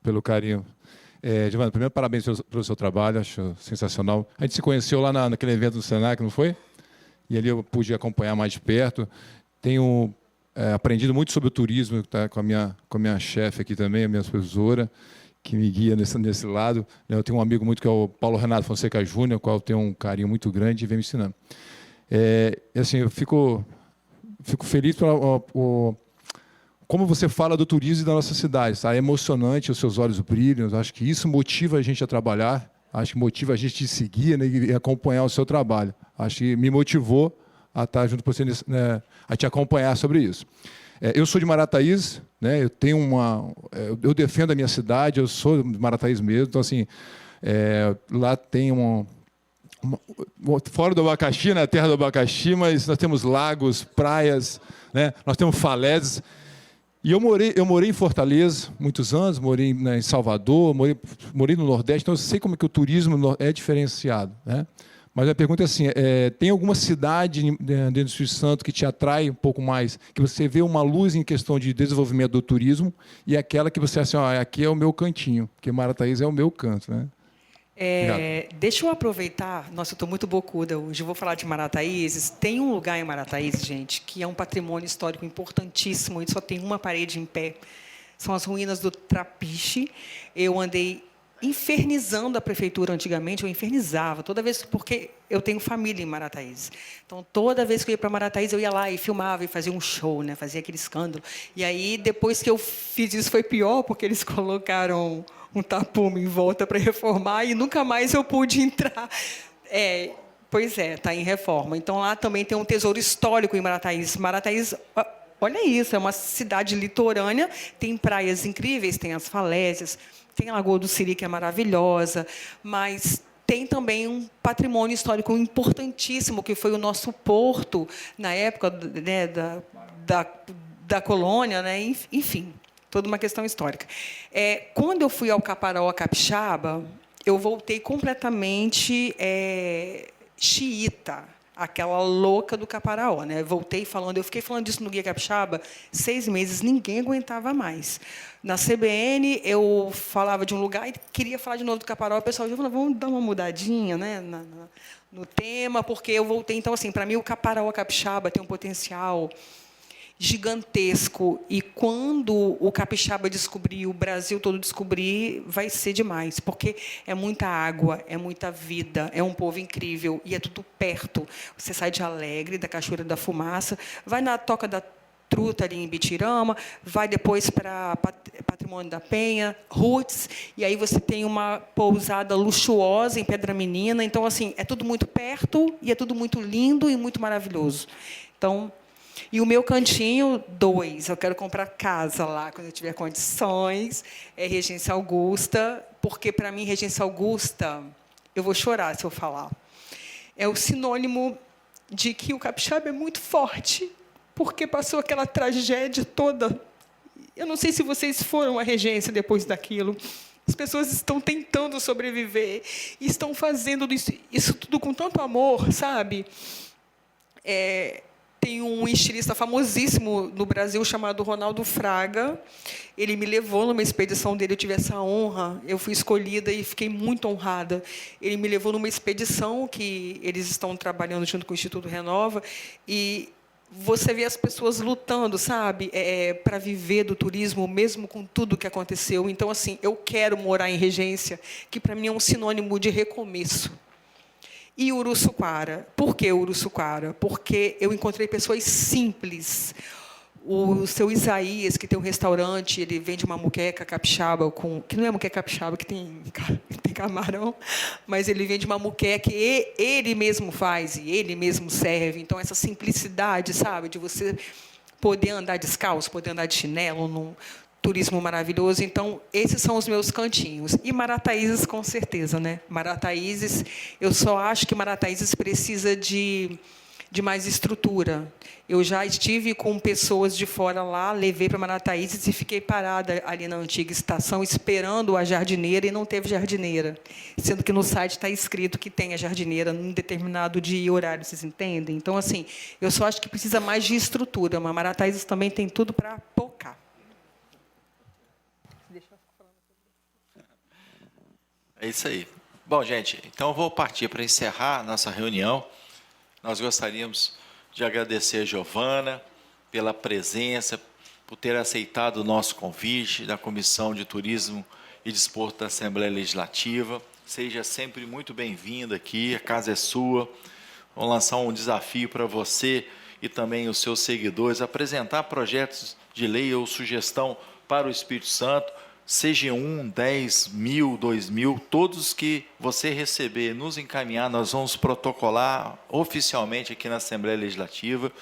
pelo carinho. Giovana, primeiro, parabéns pelo seu trabalho, acho sensacional. A gente se conheceu lá naquele evento do Senac, não foi? E ali eu pude acompanhar mais de perto. Tenho aprendido muito sobre o turismo, tá, com a minha chefe aqui também, a minha professora, que me guia nesse lado. Eu tenho um amigo muito que é o Paulo Renato Fonseca Júnior, com o qual eu tenho um carinho muito grande e vem me ensinando. Assim, eu fico feliz como você fala do turismo e da nossa cidade. Tá? É emocionante, os seus olhos brilham. Eu acho que isso motiva a gente a trabalhar, acho que motiva a gente a seguir, né, e acompanhar o seu trabalho. Acho que me motivou a estar junto com você, né, a te acompanhar sobre isso. Eu sou de Marataízes, né, eu defendo a minha cidade, eu sou de Marataízes mesmo, então assim, lá tem fora do abacaxi, na terra do abacaxi, mas nós temos lagos, praias, né, nós temos falésias. E eu morei em Fortaleza muitos anos, morei em Salvador, morei no Nordeste, então eu sei como é que o turismo é diferenciado, né? Mas a pergunta é assim, tem alguma cidade dentro do Espírito Santo que te atrai um pouco mais, que você vê uma luz em questão de desenvolvimento do turismo, e aquela que você assim, aqui é o meu cantinho, porque Marataízes é o meu canto, né? Deixa eu aproveitar, nossa, eu estou muito bocuda hoje, eu vou falar de Marataízes. Tem um lugar em Marataízes, gente, que é um patrimônio histórico importantíssimo, e só tem uma parede em pé, são as ruínas do Trapiche. Eu andei infernizando a prefeitura antigamente, eu infernizava, toda vez, porque eu tenho família em Marataízes. Então, toda vez que eu ia para Marataízes, eu ia lá e filmava e fazia um show, né? Fazia aquele escândalo. E aí, depois que eu fiz isso, foi pior, porque eles colocaram um tapume em volta para reformar e nunca mais eu pude entrar. Pois é, está em reforma. Então, lá também tem um tesouro histórico em Marataízes. Marataízes, olha isso, é uma cidade litorânea, tem praias incríveis, tem as falésias, tem a Lagoa do Siri, que é maravilhosa, mas tem também um patrimônio histórico importantíssimo, que foi o nosso porto, na época, né, da colônia, né? Enfim, toda uma questão histórica. Quando eu fui ao Caparaó Capixaba, eu voltei completamente xiita, aquela louca do Caparaó, né? Voltei falando, eu fiquei falando disso no Guia Capixaba 6 meses, ninguém aguentava mais. Na CBN, eu falava de um lugar e queria falar de novo do Caparaó, o pessoal já falou, vamos dar uma mudadinha, né, no tema, porque eu voltei. Então, assim, para mim, o Caparaó Capixaba tem um potencial gigantesco, e quando o capixaba descobrir, o Brasil todo descobrir, vai ser demais, porque é muita água, é muita vida, é um povo incrível, e é tudo perto. Você sai de Alegre, da Cachoeira da Fumaça, vai na Toca da Truta, ali em Bitirama, vai depois para Patrimônio da Penha, Roots, e aí você tem uma pousada luxuosa em Pedra Menina. Então, assim, é tudo muito perto, e é tudo muito lindo e muito maravilhoso. Então, e o meu cantinho 2, eu quero comprar casa lá, quando eu tiver condições, é Regência Augusta, porque, para mim, Regência Augusta, eu vou chorar se eu falar, é o sinônimo de que o capixaba é muito forte, porque passou aquela tragédia toda. Eu não sei se vocês foram à Regência depois daquilo. As pessoas estão tentando sobreviver, e estão fazendo isso tudo com tanto amor, sabe? Tem um estilista famosíssimo no Brasil chamado Ronaldo Fraga. Ele me levou numa expedição dele, eu tive essa honra, eu fui escolhida e fiquei muito honrada. Ele me levou numa expedição que eles estão trabalhando junto com o Instituto Renova, e você vê as pessoas lutando, sabe, para viver do turismo, mesmo com tudo que aconteceu. Então, assim, eu quero morar em Regência, que, para mim, é um sinônimo de recomeço. E Uruçuquara. Por que Uruçuquara? Porque eu encontrei pessoas simples. O seu Isaías, que tem um restaurante, ele vende uma muqueca capixaba, que não é muqueca capixaba, que tem camarão, mas ele vende uma muqueca que ele mesmo faz e ele mesmo serve. Então, essa simplicidade, sabe, de você poder andar descalço, poder andar de chinelo, num turismo maravilhoso. Então, esses são os meus cantinhos. E Marataízes, com certeza, né? Marataízes, eu só acho que Marataízes precisa de mais estrutura. Eu já estive com pessoas de fora lá, levei para Marataízes e fiquei parada ali na antiga estação, esperando a jardineira, e não teve jardineira. Sendo que no site está escrito que tem a jardineira num determinado dia e horário, vocês entendem? Então, assim, eu só acho que precisa mais de estrutura, mas Marataízes também tem tudo para pocar. É isso aí. Bom, gente, então eu vou partir para encerrar a nossa reunião. Nós gostaríamos de agradecer a Giovana pela presença, por ter aceitado o nosso convite da Comissão de Turismo e Desporto da Assembleia Legislativa. Seja sempre muito bem-vinda aqui, a casa é sua. Vamos lançar um desafio para você e também os seus seguidores, apresentar projetos de lei ou sugestão para o Espírito Santo, seja 1, 10 mil, 2 mil, todos que você receber, nos encaminhar, nós vamos protocolar oficialmente aqui na Assembleia Legislativa.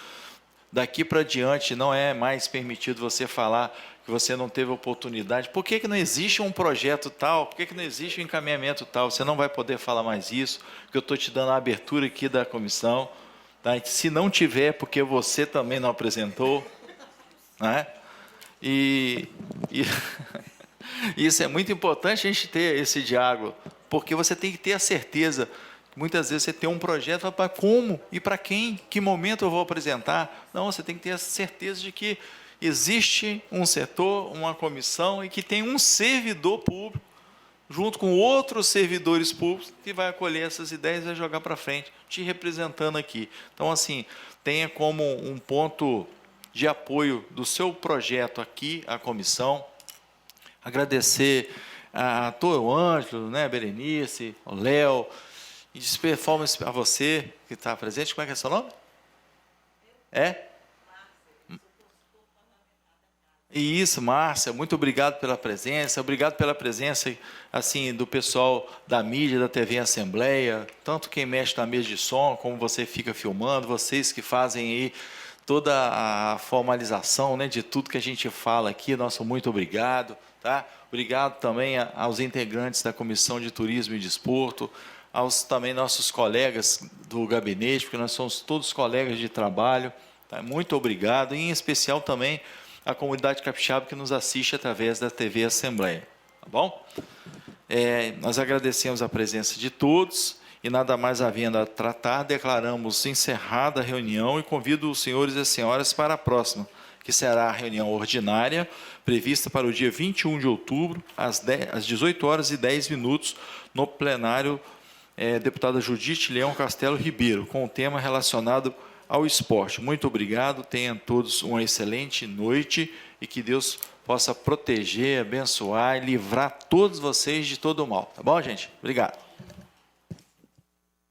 Daqui para diante não é mais permitido você falar que você não teve oportunidade. Por que não existe um projeto tal? Por que não existe um encaminhamento tal? Você não vai poder falar mais isso, porque eu estou te dando a abertura aqui da comissão. Tá? Se não tiver, porque você também não apresentou. Né? Isso é muito importante a gente ter esse diálogo, porque você tem que ter a certeza. Muitas vezes você tem um projeto, para como e para quem, que momento eu vou apresentar. Não, você tem que ter a certeza de que existe um setor, uma comissão, e que tem um servidor público, junto com outros servidores públicos, que vai acolher essas ideias e vai jogar para frente, te representando aqui. Então, assim, tenha como um ponto de apoio do seu projeto aqui, a comissão. Agradecer a o Ângelo, né, Berenice, o Léo, e de performance a você que está presente. Como é que é seu nome? Isso, Márcia, muito obrigado pela presença, assim, do pessoal da mídia, da TV Assembleia, tanto quem mexe na mesa de som, como você fica filmando, vocês que fazem aí toda a formalização, né, de tudo que a gente fala aqui, nosso muito obrigado. Tá? Obrigado também aos integrantes da Comissão de Turismo e Desporto, aos também nossos colegas do gabinete, porque nós somos todos colegas de trabalho. Tá? Muito obrigado, e em especial também a comunidade capixaba que nos assiste através da TV Assembleia. Tá bom? Nós agradecemos a presença de todos e, nada mais havendo a tratar, declaramos encerrada a reunião e convido os senhores e as senhoras para a próxima, que será a reunião ordinária, prevista para o dia 21 de outubro, às 18h10, no plenário deputada Judite Leão Castelo Ribeiro, com o tema relacionado ao esporte. Muito obrigado, tenham todos uma excelente noite e que Deus possa proteger, abençoar e livrar todos vocês de todo o mal. Tá bom, gente? Obrigado.